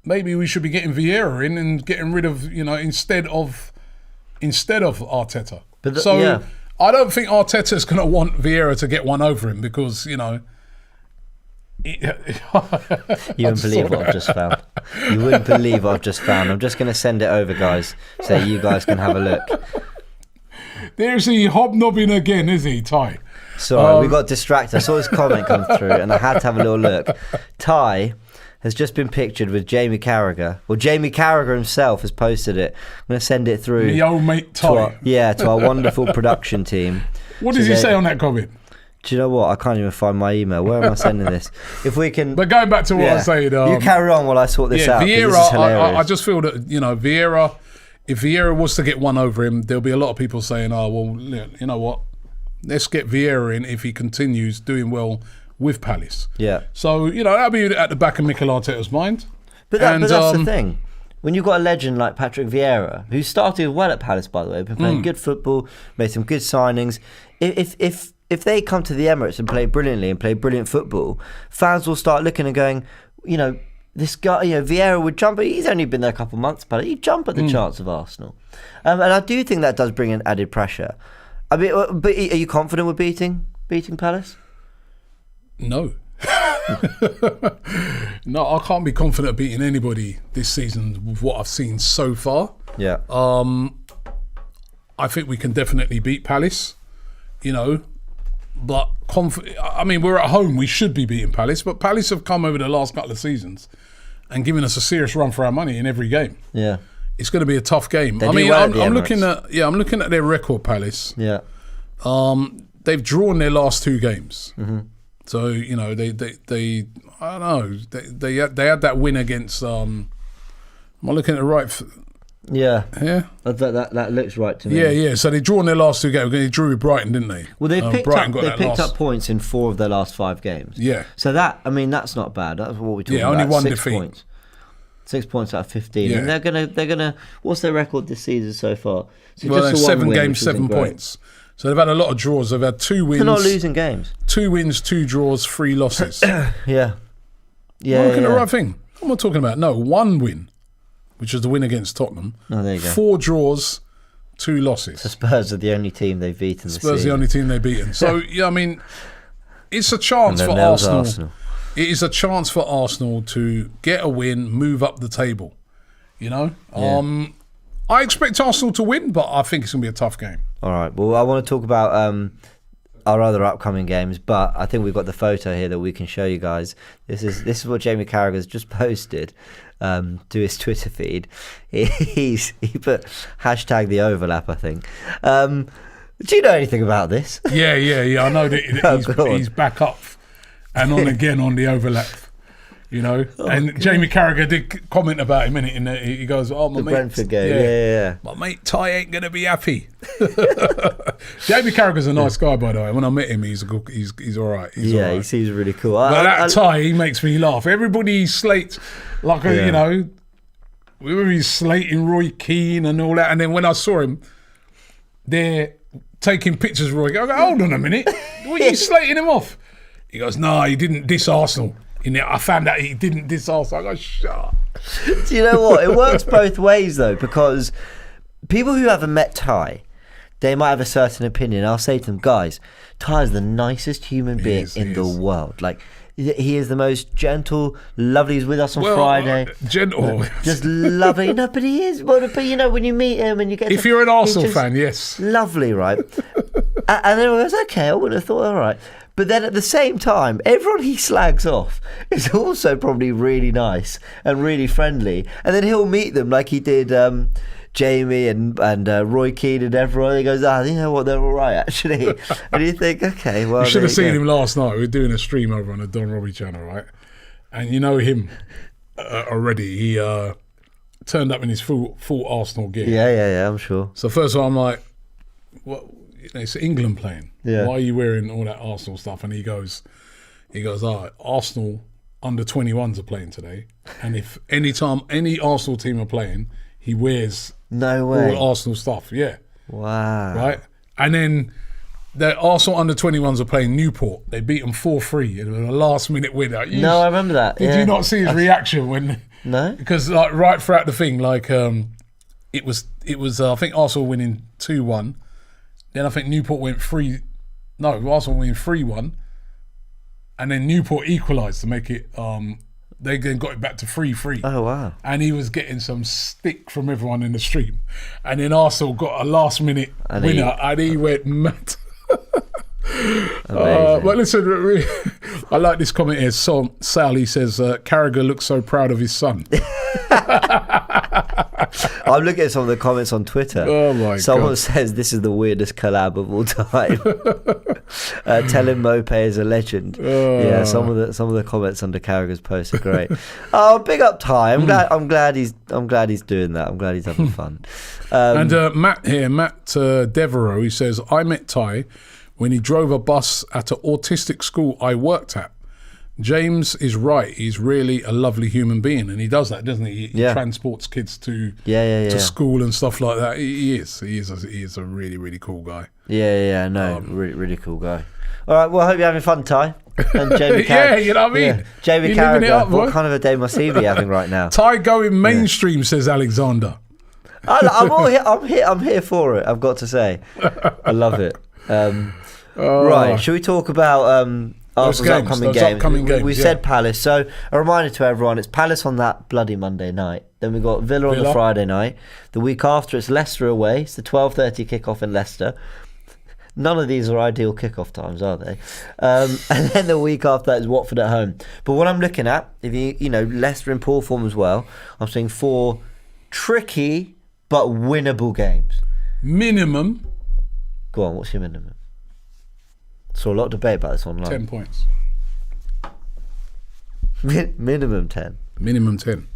maybe we should be getting Vieira in and getting rid of, instead of Arteta. I don't think Arteta's going to want Vieira to get one over him, because, You wouldn't believe what I've just found. You wouldn't believe what I've just found. I'm just going to send it over, guys, so you guys can have a look. There's he hobnobbing again, is he, Ty? Sorry, we got distracted. I saw this comment come through and I had to have a little look. Ty has just been pictured with Jamie Carragher. Well, Jamie Carragher himself has posted it. I'm going to send it through. The old mate Ty. To our wonderful production team. What does he say on that comment? Do you know what? I can't even find my email. Where am I sending this? If we can... But going back to what I said... you carry on while I sort this out. Vieira, this is hilarious. I just feel that, Vieira, if Vieira was to get one over him, there'll be a lot of people saying, oh, well, you know what? Let's get Vieira in if he continues doing well with Palace. Yeah. So, that'll be at the back of Mikel Arteta's mind. But that's the thing. When you've got a legend like Patrick Vieira, who started well at Palace, by the way, been playing good football, made some good signings. If they come to the Emirates and play brilliantly and play brilliant football, fans will start looking and going, this guy, Vieira would jump. He's only been there a couple of months, but he'd jump at the chance of Arsenal. And I do think that does bring in added pressure. I mean, but are you confident with beating Palace? No. No, I can't be confident of beating anybody this season with what I've seen so far. Yeah. I think we can definitely beat Palace, but we're at home. We should be beating Palace, but Palace have come over the last couple of seasons and given us a serious run for our money in every game. Yeah. It's going to be a tough game. I'm looking at their record, Palace. Yeah. They've drawn their last two games. Mm-hmm. So, they I don't know. They had that win against am I looking at the right Yeah. Yeah. That looks right to me. Yeah. So they drawn their last two games. They drew with Brighton, didn't they? Well, they picked up points in 4 of their last 5 games. Yeah. So that's not bad. That's what we're talking about. Only one 6 defeat. points. 6 points out of 15. Yeah. And they're gonna. What's their record this season so far? So well, just 7 games, 7 points. So they've had a lot of draws. They've had 2 wins. They're not losing games. 2 wins, 2 draws, 3 losses. Yeah. I'm looking at the right thing. What am I talking about? No, 1 win, which was the win against Tottenham. Oh, there you go. 4 draws, 2 losses. So Spurs are the only team they've beaten this season. Spurs are the only team they've beaten. So, it's a chance for Arsenal. It is a chance for Arsenal to get a win, move up the table. Yeah. I expect Arsenal to win, but I think it's going to be a tough game. All right. Well, I want to talk about our other upcoming games, but I think we've got the photo here that we can show you guys. This is what Jamie Carragher has just posted to his Twitter feed. He put hashtag the overlap, I think. Do you know anything about this? Yeah. I know that he's back up and on again on the overlap. Jamie Carragher did comment about him in it. He goes, "Oh, my mate, Brentford game, yeah. My mate Ty ain't gonna be happy." Jamie Carragher's a nice guy, by the way. When I met him, he's all right. He's all right. He seems really cool. But Ty, he makes me laugh. Everybody slates like we were slating Roy Keane and all that, and then when I saw him, they're taking pictures of Roy. I go, "Hold on a minute, what are you slating him off?" He goes, "No, he didn't diss Arsenal." I found out he didn't diss Arsenal. I go, shut up. Do you know what? It works both ways, though, because people who haven't met Ty, they might have a certain opinion. I'll say to them, guys, Ty is the nicest human being in the world. Like, he is the most gentle, lovely. He's with us on Friday. Gentle. Just lovely. No, but he is. But when you meet him and you get... If you're an Arsenal fan, yes. Lovely, right? And everyone goes, okay, I would have thought, all right. But then at the same time, everyone he slags off is also probably really nice and really friendly. And then he'll meet them like he did Jamie and Roy Keane and everyone. He goes, you know what, they're all right actually. And you think, okay, well, you should have seen him last night. We were doing a stream over on the Don Robbie channel, right? And you know him already. He turned up in his full Arsenal gear. Yeah, I'm sure. So first of all, I'm like, what? It's England playing. Yeah. Why are you wearing all that Arsenal stuff? And he goes, Arsenal under 21s are playing today, and if any time any Arsenal team are playing, he wears all Arsenal stuff. Yeah. Wow. Right? And then the Arsenal under 21s are playing Newport. They beat them 4-3 in a last minute winner. I remember that. Did you not see his reaction when? No. Because like right throughout the thing, like it was I think Arsenal winning 2-1. Then I think Newport went Arsenal winning 3-1. And then Newport equalised to make it. They then got it back to 3-3. Oh wow! And he was getting some stick from everyone in the stream. And then Arsenal got a last minute winner, and he went mad. But listen, I like this comment here. Sally says Carragher looks so proud of his son. I'm looking at some of the comments on Twitter. Oh my God. Someone says this is the weirdest collab of all time. Tell him Mope is a legend. Yeah, some of the comments under Carragher's post are great. Oh, big up Ty. I'm glad he's doing that. I'm glad he's having fun. And Matt Devereaux, he says, I met Ty when he drove a bus at an autistic school I worked at. James is right. He's really a lovely human being, and he does that, doesn't he? He transports kids to school and stuff like that. He is a really, really cool guy. Really, really cool guy. All right, well, I hope you're having fun, Ty. And Jamie yeah, you know what I mean? Yeah. Jamie Carragher, what kind of a day must he be having right now? Ty going mainstream, says Alexander. I'm here for it, I've got to say. I love it. Right, should we talk about Arsenal's upcoming games? We said Palace, so a reminder to everyone, it's Palace on that bloody Monday night. Then we've got Villa on the Friday night. The week after it's Leicester away. It's the 12:30 kickoff in Leicester. None of these are ideal kickoff times, are they? And then the week after that is Watford at home. But what I'm looking at, if you know Leicester in poor form as well, I'm seeing 4 tricky but winnable games. Minimum. Go on, what's your minimum? Saw a lot of debate about this online. 10 points. Minimum 10. Minimum 10.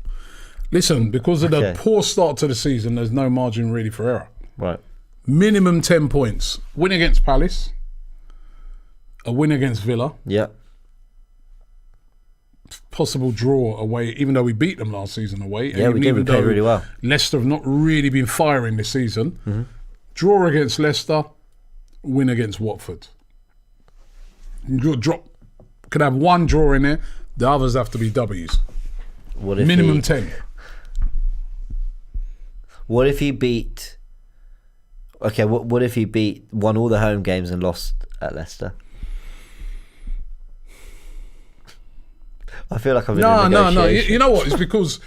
Listen, because of the poor start to the season, there's no margin really for error. Right. Minimum 10 points. Win against Palace. A win against Villa. Yeah. Possible draw away, even though we beat them last season away. Yeah, we did. We played really well. Leicester have not really been firing this season. Mm-hmm. Draw against Leicester. Win against Watford. Could have one draw in there. The others have to be W's. Minimum 10. What if he beat? Okay, what if he won all the home games and lost at Leicester? I feel like I'm in a negotiation. No. You know what? It's because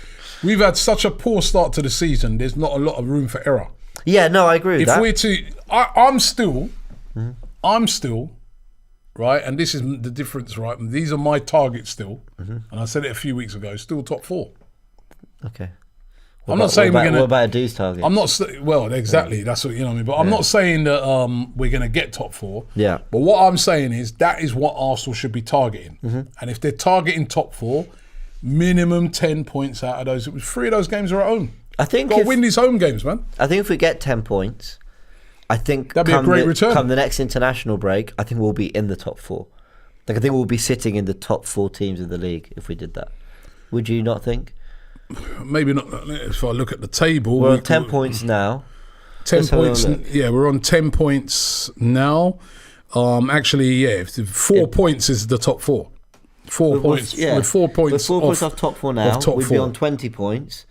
we've had such a poor start to the season. There's not a lot of room for error. Yeah, no, I agree with that. If we're to, I'm still, right, and this is the difference, right? And these are my targets still, and I said it a few weeks ago. Still top 4. Okay. I'm not saying we're going to. What about a D's target? I'm not. Well, exactly. That's what you know what I mean. But I'm not saying that we're going to get top 4. Yeah. But what I'm saying is that is what Arsenal should be targeting. And if they're targeting top 4, minimum 10 points out of those. 3 of those games are at home. I think got to win these home games, man. I think if we get 10 points, I think that'd be a great return. Come the next international break, I think we'll be in the top 4. Like I think we'll be sitting in the top 4 teams of the league if we did that. Would you not think? Maybe not. If I look at the table, we're on 10 points now. 10 points. Yeah, we're on 10 points now. Actually, yeah, 4 points is the top 4. 4 points. Yeah, with 4 points. With 4 points off top 4 now, we'd be on 20 points.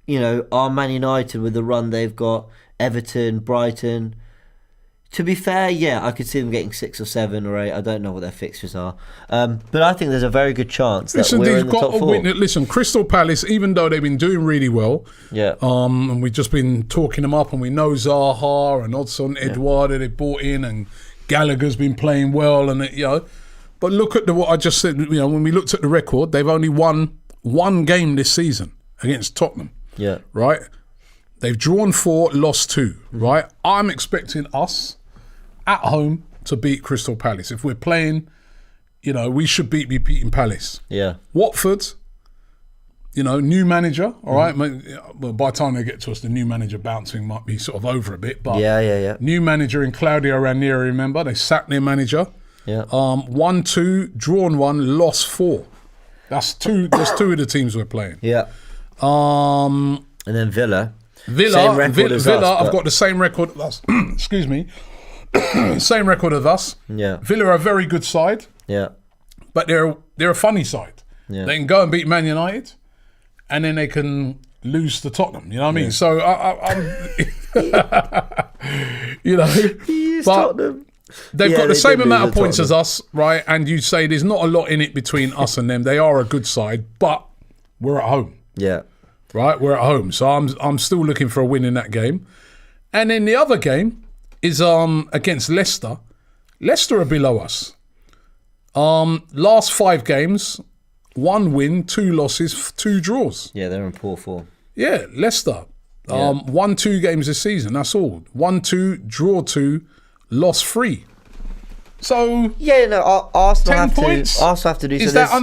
You know, our Man United with the run they've got, Everton, Brighton. To be fair, yeah, I could see them getting 6 or 7 or 8. I don't know what their fixtures are. But I think there's a very good chance that we're in the top 4. Listen, Crystal Palace, even though they've been doing really well, and we've just been talking them up, and we know Zaha and Odson Eduardo they brought in, and Gallagher's been playing well, and but look at what I just said. When we looked at the record, they've only won 1 game this season against Tottenham. Yeah. Right? They've drawn 4, lost 2, right? I'm expecting us at home to beat Crystal Palace. If we're playing, we should be beating Palace. Yeah. Watford, new manager, all right? Well, by the time they get to us, the new manager bouncing might be sort of over a bit. But Yeah. new manager in Claudio Ranieri, remember? They sacked their manager. Yeah. 1-2, drawn 1, lost 4. That's two of the teams we're playing. Yeah. And then Villa. Villa, Same record as Villa, us, I've got the same record as us. Excuse me. Same record as us. Yeah. Villa are a very good side, Yeah. but they're a funny side. Yeah. They can go and beat Man United, and then they can lose to Tottenham. You know what I mean? So I'm, Tottenham. they've got the they same did amount lose of to points as Tottenham. us, right? And you say there's not a lot in it between us and them. They are a good side, but we're at home. Yeah. Right, we're at home, so I'm still looking for a win in that game. And then the other game is against Leicester. Leicester are below us. Last 5 games, 1 win, 2 losses, 2 draws. Yeah, they're in poor form. Yeah, Leicester. Won 2 games this season. That's all. 1-2, draw 2, lost 3. So Yeah, no, Arsenal 10 have points. to. Arsenal have to do. Is so that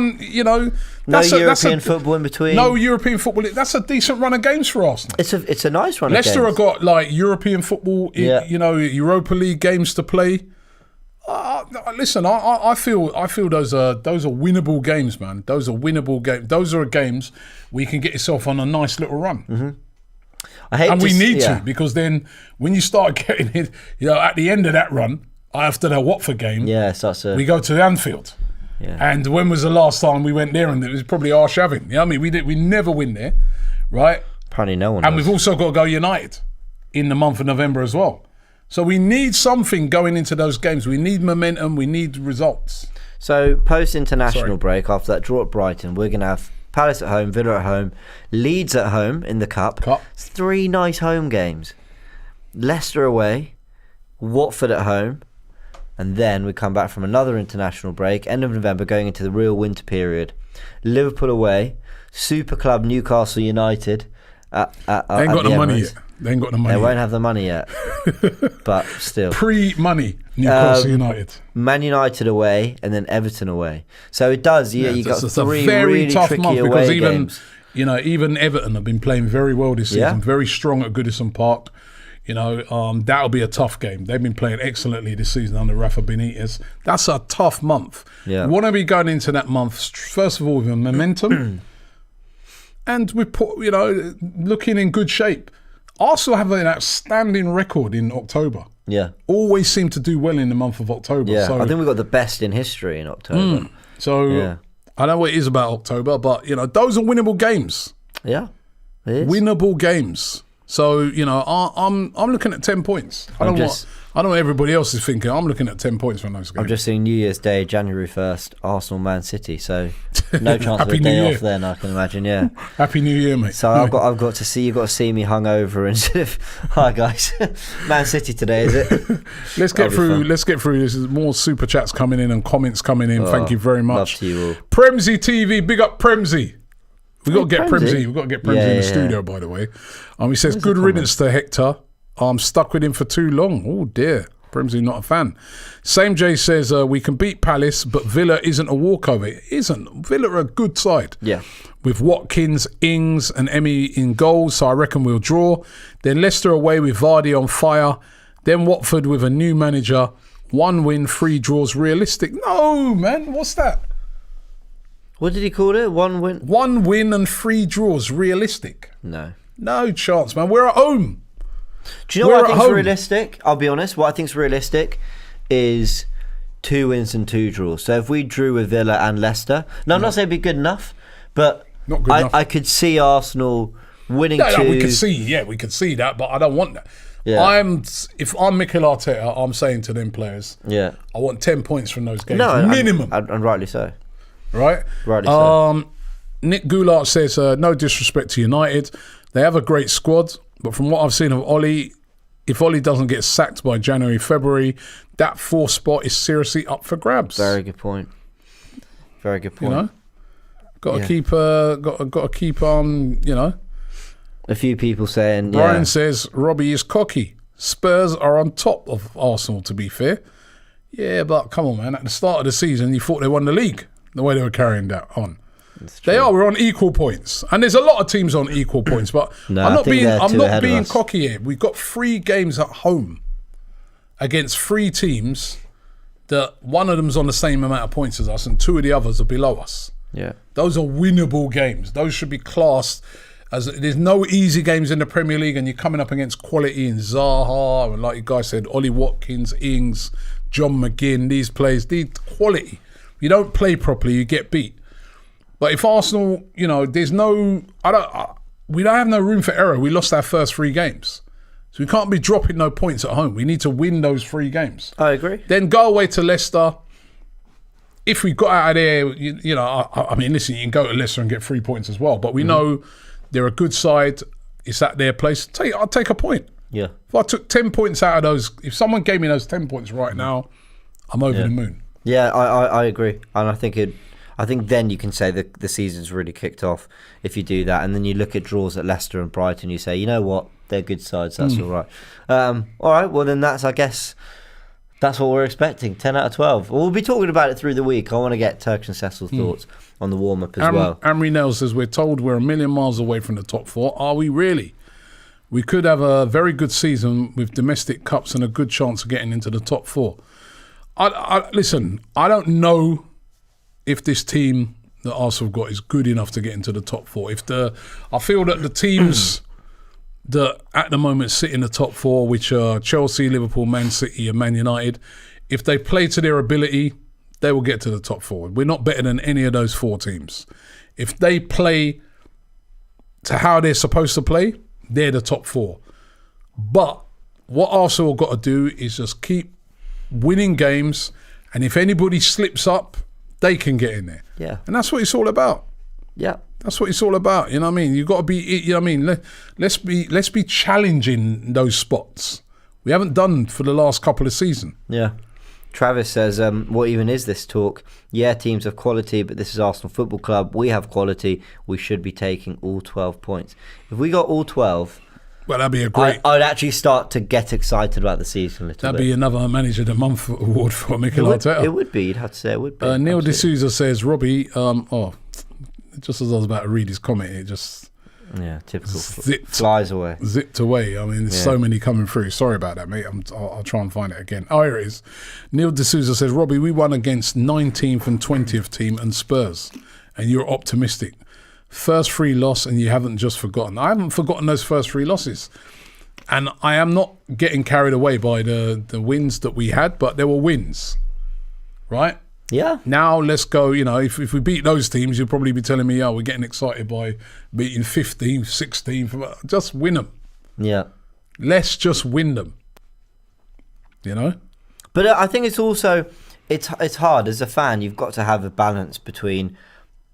no that's European football in between. No European football. That's a decent run of games for Arsenal. It's a nice run. Leicester of have games. got like European football, Europa League games to play. Listen, I feel those are winnable games, man. Those are winnable games. Those are games where you can get yourself on a nice little run. Mm-hmm. I hate, and we need yeah. to, because then when you start getting it, at the end of that run, after the Watford game, Yeah, so that's we go to Anfield. Yeah. And when was the last time we went there? And it was probably Arshavin. You know what I mean? We never win there, right? Apparently no one And does. we've also got to go United in the month of November as well. So we need something going into those games. We need momentum. We need results. So post-international break, after that draw at Brighton, we're going to have Palace at home, Villa at home, Leeds at home in the Cup. It's 3 nice home games. Leicester away, Watford at home, and then we come back from another international break, end of November, going into the real winter period. Liverpool away, Super Club Newcastle United They ain't got the money yet. They ain't got the money They yet. won't have the money yet, but still. Pre-money, Newcastle United. Man United away, and then Everton away. So it does. You got it's 3 a very really tough tricky month, away because games. even Everton have been playing very well this season. Yeah. Very strong at Goodison Park. That'll be a tough game. They've been playing excellently this season under Rafa Benitez. That's a tough month. Yeah. We want to be going into that month, first of all, with momentum. And we looking in good shape. Arsenal have an outstanding record in October. Yeah. Always seem to do well in the month of October. Yeah, So, I think we've got the best in history in October. I know what it is about October, but those are winnable games. Yeah, it is. Winnable games. So I'm looking at 10 points. I don't know what everybody else is thinking. I'm looking at 10 points from those games. I'm just seeing New Year's Day, January 1st, Arsenal Man City. So no chance of a Happy New day Year. off then, I can imagine. Yeah. Happy New Year, mate. So I've got to see. You've got to see me hungover and sort of. Hi guys, Man City today, is it? Let's get through. There's more super chats coming in and comments coming in. Thank you very much. Love to you all. Premsy TV, big up Premsy. We've got to get Premsy? Premsy. We've got to get Premsy in the studio, by the way. He says, good riddance to Hector. I'm stuck with him for too long. Oh, dear. Premsy not a fan. Same J says, we can beat Palace, but Villa isn't a walkover. It isn't. Villa are a good side. Yeah. With Watkins, Ings and Emmy in goals, so I reckon we'll draw. Then Leicester away with Vardy on fire. Then Watford with a new manager. 1 win, 3 draws. Realistic. No, man. What's that? What did he call it? 1 win? 1 win and 3 draws. Realistic. No. No chance, man. We're at home. Do you know what I think's realistic? I'll be honest. What I think's realistic is 2 wins and 2 draws. So if we drew with Villa and Leicester, I'm not saying it'd be good enough, but Not good enough. I could see Arsenal winning 2. No, we could see that, but I don't want that. Yeah. If I'm Mikel Arteta, I'm saying to them players, Yeah. I want 10 points from those games, No, minimum. and rightly so. Right? Rightly so. Nick Goulart says, no disrespect to United, they have a great squad, but from what I've seen of Ollie, if Ollie doesn't get sacked by January, February, that 4th spot is seriously up for grabs. Very good point. Very good point. Got to keep, A few people saying, Brian says, Robbie is cocky. Spurs are on top of Arsenal, to be fair. Yeah, but come on, man. At the start of the season, you thought they won the league, the way they were carrying that on. They are. We're on equal points. And there's a lot of teams on equal points. But I'm not being cocky here. We've got 3 games at home against 3 teams that one of them's on the same amount of points as us and 2 of the others are below us. Yeah. Those are winnable games. Those should be classed as... There's no easy games in the Premier League, and you're coming up against quality in Zaha, and like you guys said, Ollie Watkins, Ings, John McGinn, these players, these quality. You don't play properly, you get beat. But if Arsenal, there's no... we don't have no room for error. We lost our first 3 games. So we can't be dropping no points at home. We need to win those 3 games. I agree. Then go away to Leicester. If we got out of there, I mean, listen, you can go to Leicester and get 3 points as well. But we know they're a good side. It's at their place. I'll take a point. Yeah. If I took 10 points out of those, if someone gave me those 10 points right now, I'm over the moon. Yeah, I agree. And I think then you can say that the season's really kicked off if you do that. And then you look at draws at Leicester and Brighton, you say, you know what, they're good sides, that's all right. All right, well then I guess that's what we're expecting, 10 out of 12. We'll be talking about it through the week. I want to get Turks and Cecil's thoughts on the warm-up as well. Amri Nell says, we're told we're a million miles away from the top 4. Are we really? We could have a very good season with domestic cups and a good chance of getting into the top 4. Listen, I don't know if this team that Arsenal have got is good enough to get into the top 4. I feel that the teams that at the moment sit in the top 4, which are Chelsea, Liverpool, Man City and Man United, if they play to their ability, they will get to the top 4. We're not better than any of those 4 teams. If they play to how they're supposed to play, they're the top 4. But what Arsenal have got to do is just keep winning games, and if anybody slips up, they can get in there. Yeah. And that's what it's all about. Yeah. That's what it's all about. You know what I mean? You've got to be, you know what I mean? Let's be challenging those spots. We haven't done for the last couple of seasons. Yeah. Travis says, what even is this talk? Yeah, teams have quality, but this is Arsenal Football Club. We have quality. We should be taking all 12 points. If we got all 12... Well, that'd be a great... I'd actually start to get excited about the season a little That'd be another Manager of the Month award for Mikel Arteta. It would be. You'd have to say it would be. Neil D'Souza says, Robbie, just as I was about to read his comment, it just... Yeah, typical. Flies away. Zipped away. I mean, there's so many coming through. Sorry about that, mate. I'll try and find it again. Oh, here it is. Neil D'Souza says, Robbie, we won against 19th and 20th team and Spurs, and you're optimistic. First 3 loss, and you haven't just forgotten. I haven't forgotten those first 3 losses. And I am not getting carried away by the wins that we had, but there were wins. Right? Yeah. Now let's go, if we beat those teams, you'll probably be telling me, we're getting excited by beating 15th, 16th. Just win them. Yeah. Let's just win them. But I think it's also, it's hard. As a fan, you've got to have a balance between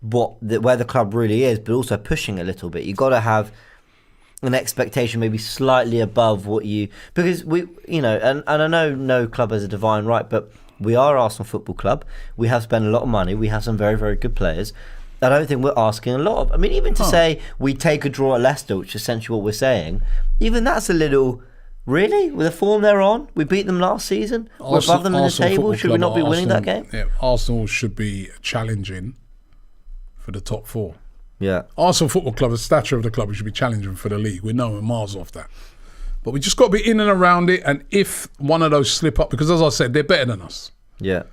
where the club really is, but also pushing a little bit. You've got to have an expectation maybe slightly above what you... Because we, and I know no club has a divine right, but... We are Arsenal Football Club. We have spent a lot of money. We have some very, very good players. I don't think we're asking a lot of... I mean, even to say we take a draw at Leicester, which is essentially what we're saying, even that's a little... Really? With the form they're on? We beat them last season? We're above them in the table? Should we not be winning that game? Yeah, Arsenal should be challenging for the top 4. Yeah. Arsenal Football Club, the stature of the club, we should be challenging for the league. We're miles off that. But we just got to be in and around it, and if one of those slip up, because as I said, they're better than us. Yeah.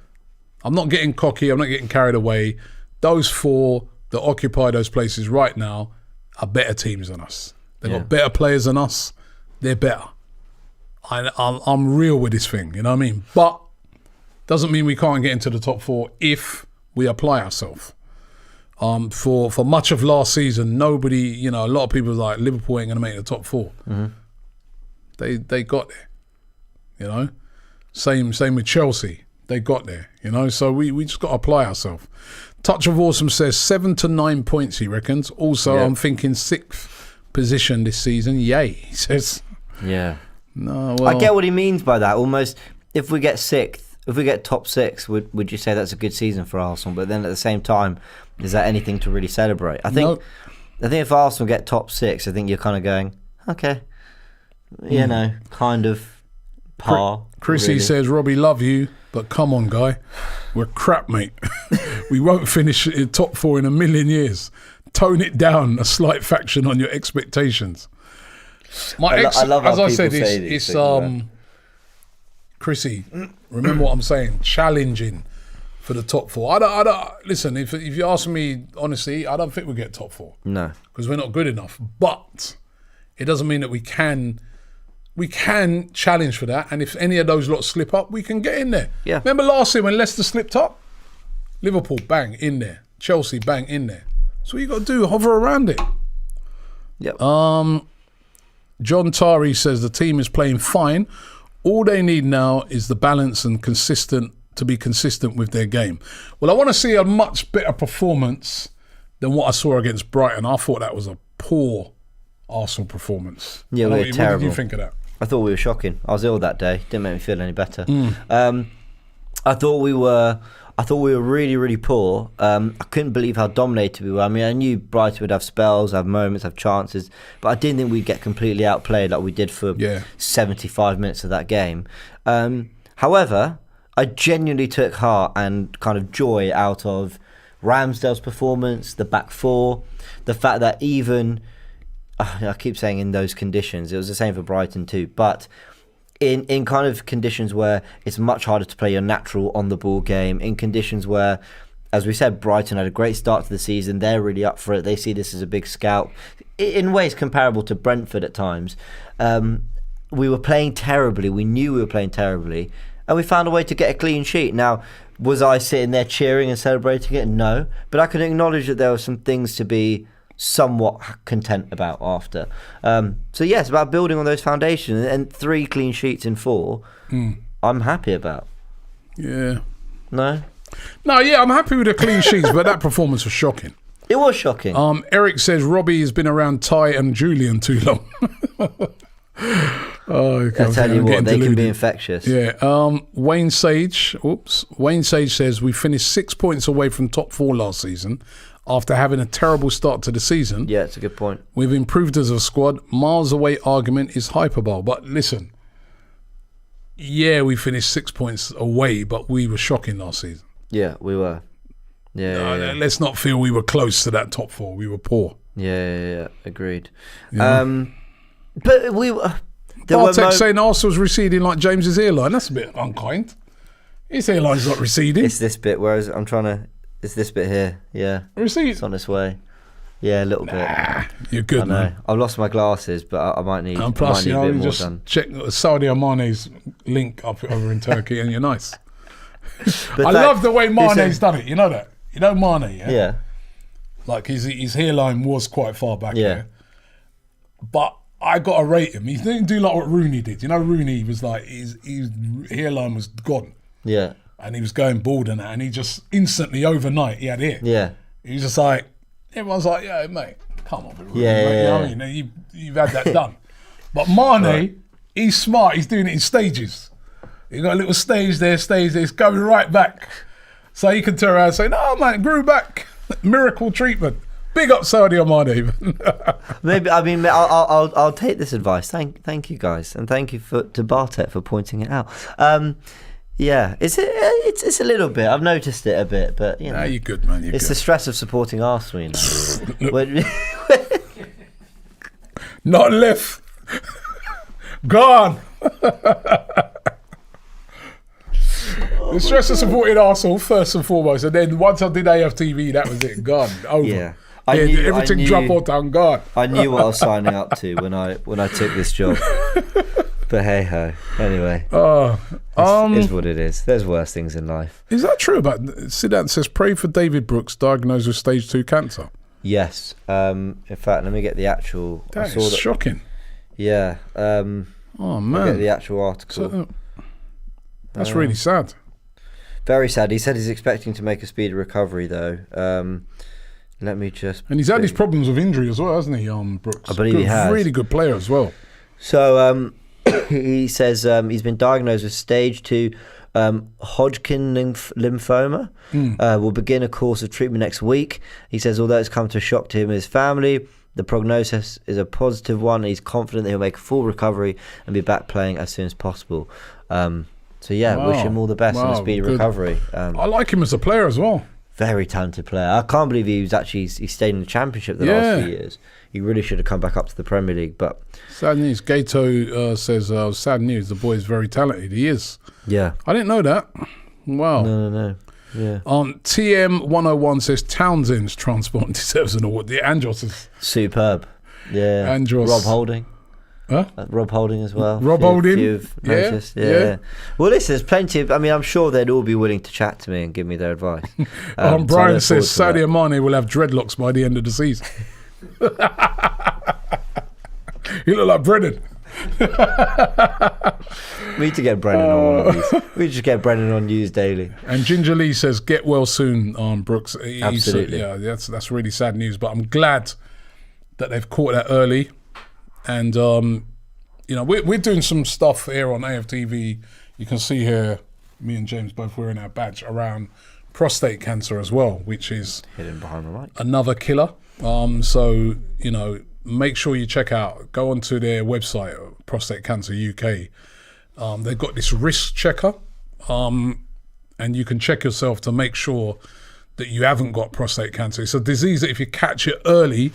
I'm not getting cocky, I'm not getting carried away. Those 4 that occupy those places right now are better teams than us. They've got better players than us. They're better. I'm real with this thing, you know what I mean? But doesn't mean we can't get into the top 4 if we apply ourselves. For much of last season, nobody, a lot of people were like, Liverpool ain't going to make the top 4. Mm-hmm. They got there, Same with Chelsea. They got there, So we just got to apply ourselves. Touch of Awesome says 7 to 9 points, he reckons. Also, I'm thinking 6th position this season. Yay, he says. Yeah. No, well, I get what he means by that. Almost, if we get 6th, if we get top 6, would you say that's a good season for Arsenal? But then at the same time, is that anything to really celebrate? I think... I think if Arsenal get top 6, I think you're kind of going, okay, you know, kind of par. Chrissy says, Robbie, love you, but come on, guy. We're crap, mate. We won't finish in top 4 in a million years. Tone it down a slight fraction on your expectations. I love how as I people said, say these things, Chrissy, remember what I'm saying, challenging for the top 4. I don't listen, if you ask me honestly, I don't think we'll get top 4. No. Because we're not good enough. But it doesn't mean that we can challenge for that, and if any of those lots slip up, we can get in there. Yeah. Remember last year when Leicester slipped up? Liverpool, bang, in there. Chelsea, bang, in there. So what you got to do, hover around it. Yep. John Tari says the team is playing fine. All they need now is the balance and to be consistent with their game. Well, I want to see a much better performance than what I saw against Brighton. I thought that was a poor Arsenal performance. Yeah, we were terrible. What did you think of that? I thought we were shocking. I was ill that day. Didn't make me feel any better. I thought we were really, really poor. I couldn't believe how dominated we were. I mean, I knew Brighton would have spells, have moments, have chances, but I didn't think we'd get completely outplayed like we did for 75 minutes of that game. However, I genuinely took heart and kind of joy out of Ramsdale's performance, the back 4, the fact that even, I keep saying in those conditions, it was the same for Brighton too, but in kind of conditions where it's much harder to play your natural on-the-ball game, in conditions where, as we said, Brighton had a great start to the season, they're really up for it, they see this as a big scout, in ways comparable to Brentford at times. We were playing terribly, we knew we were playing terribly, and we found a way to get a clean sheet. Now, was I sitting there cheering and celebrating it? No, but I can acknowledge that there were some things to be somewhat content about after. So yes, about building on those foundations, and 3 clean sheets in 4, I'm happy about. Yeah. No, yeah, I'm happy with the clean sheets, but that performance was shocking. It was shocking. Eric says Robbie has been around Ty and Julian too long. I tell you what, they can be infectious. Yeah. Wayne Sage says we finished 6 points away from top 4 last season after having a terrible start to the season. Yeah, it's a good point. We've improved as a squad. Miles away argument is hyperbole. But listen, yeah, we finished 6 points away, but we were shocking last season. Yeah, we were. Yeah. Let's not feel we were close to that top 4. We were poor. Yeah. Agreed. Yeah. But we were... Bartek saying Arsenal's receding like James's hairline. That's a bit unkind. His hairline's not receding. It's this bit, whereas I'm trying to... It's this bit here, yeah. Recede. It's on its way. Yeah, a little bit. You're good, I know. man. I've lost my glasses, but I might need, and plus, a bit more just done. check Sadio Mane's link up over in Turkey and you're nice. But I love the way Mane's done it. You know that? You know Mane, yeah? Yeah. Like his hairline was quite far back Yeah. But I got to rate him. He didn't do like what Rooney did. You know, Rooney was like, his hairline was gone. Yeah. And he was going bald and that, and he just instantly overnight he had hair. Yeah. He was just like, everyone's like, yeah, mate, come on, Rooney, Yeah, mate. yeah, You know what I mean? You've had that done. But Mane, he's smart. He's doing it in stages. You got a little stage there, it's going right back. So he can turn around and say, no, man, it grew back. Miracle treatment. Big up Sadio Mane. Maybe, I mean, I'll take this advice. Thank you guys, and thank you to Bartek for pointing it out. Yeah, it's a little bit. I've noticed it a bit, but you know, you're good, man. It's the stress of supporting Arsenal. You know? Not left. Gone. The stress of supporting Arsenal first and foremost, and then once I did AFTV, that was it. Gone. Over. Yeah. Everything drop all down. Gone. I knew what I was signing up to when I took this job. But hey ho. Anyway, it's what it is. There's worse things in life. Is that true? About Sidan says pray for David Brooks diagnosed with stage 2 cancer. Yes. In fact, let me get the actual. That is shocking. Yeah. Oh man. I'll get the actual article. That's really sad. Very sad. He said he's expecting to make a speedy recovery though. Let me just. And he's had his problems with injury as well, hasn't he, Brooks? I believe he has. Really good player as well. So he says he's been diagnosed with stage 2 Hodgkin lymphoma. Will begin a course of treatment next week. He says, although it's come to a shock to him and his family, the prognosis is a positive one. He's confident that he'll make a full recovery and be back playing as soon as possible. So yeah, wish him all the best and a speedy recovery. I like him as a player as well. Very talented player. I can't believe he stayed in the Championship the last few years. He really should have come back up to the Premier League. But sad news. Gato says, sad news. The boy is very talented. He is. Yeah. I didn't know that. Wow. No. Yeah. TM101 says Townsend's transport deserves an award. The Andros is superb. Yeah. Andros. Rob Holding. Huh? Rob Holding as well. Rob Holding. Yeah. Well, listen, there's plenty of. I mean, I'm sure they'd all be willing to chat to me and give me their advice. Brian says Sadio Mane will have dreadlocks by the end of the season. You look like Brennan. We need to get Brennan on one of these. We just get Brennan on News Daily. And Ginger Lee says, "Get well soon, Brooks." Absolutely. Yeah, that's really sad news. But I'm glad that they've caught that early. And we're doing some stuff here on AFTV. You can see here, me and James both wearing our badge around prostate cancer as well, which is hidden behind the mic. Another killer. So make sure you go onto their website, Prostate Cancer UK. They've got this risk checker, and you can check yourself to make sure that you haven't got prostate cancer. It's a disease that if you catch it early,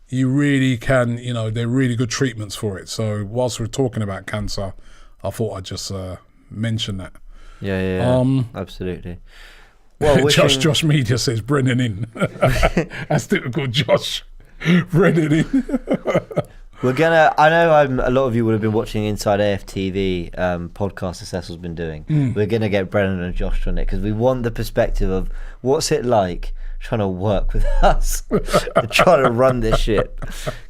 you really can, they're really good treatments for it. So whilst we're talking about cancer, I thought I'd just mention that. Yeah, absolutely. Well, Josh Media says Brennan in. That's typical Josh. Brennan in. I know a lot of you would have been watching Inside AFTV podcast that Cecil's been doing. We're going to get Brennan and Josh on it because we want the perspective of what's it like trying to work with us and trying to run this shit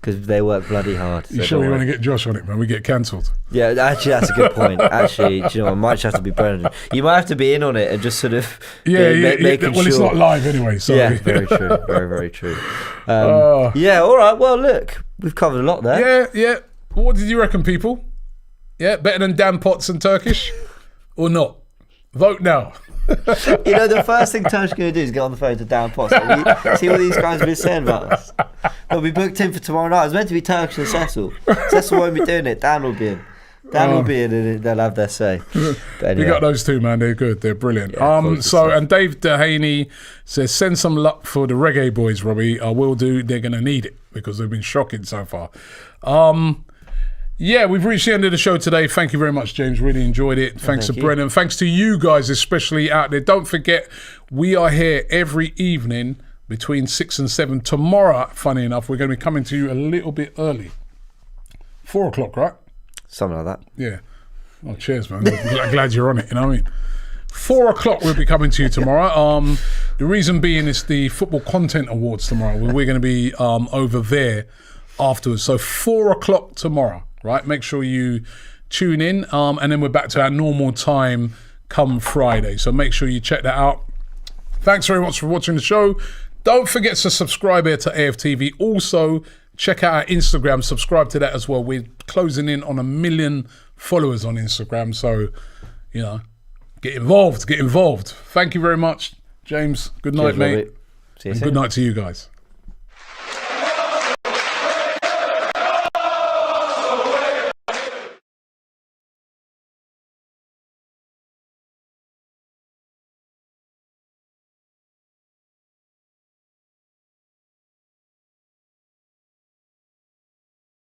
because they work bloody hard. You sure we want to get Josh on it, man? We get cancelled. Yeah, actually, that's a good point. Actually, do you know what? I might just have to be Brendan. You might have to be in on it and just sort of making sure. It's not live anyway. So yeah, very true. Very, very true. Yeah, all right. Well, look, we've covered a lot there. Yeah. What did you reckon, people? Yeah, better than Dan Potts and Turkish or not? Vote now. The first thing Turk's going to do is get on the phone to Dan Potts. See what these guys have been saying about us. They'll be booked in for tomorrow night. It's meant to be Turkish and Cecil. Cecil won't be doing it. Dan will be in. Will be in and they'll have their say. Anyway. We got those two, man. They're good. They're brilliant. Yeah, and Dave Dehaney says, send some luck for the reggae boys, Robbie. I will do. They're going to need it because they've been shocking so far. Yeah, we've reached the end of the show today. Thank you very much, James. Really enjoyed it. Thanks to Brennan. Thanks to you guys, especially out there. Don't forget, we are here every evening between 6 and 7. Tomorrow, funny enough, we're going to be coming to you a little bit early. 4 o'clock, right? Something like that. Yeah. Oh, cheers, man. I'm glad you're on it, you know what I mean? 4 o'clock we'll be coming to you tomorrow. The reason being is the Football Content Awards tomorrow. We're going to be over there afterwards. So 4 o'clock tomorrow. Right, make sure you tune in, and then we're back to our normal time come Friday. So make sure you check that out. Thanks very much for watching the show. Don't forget to subscribe here to AFTV. Also, check out our Instagram. Subscribe to that as well. We're closing in on 1 million followers on Instagram. So, get involved. Thank you very much, James. Good night, mate. See you soon. Good night to you guys.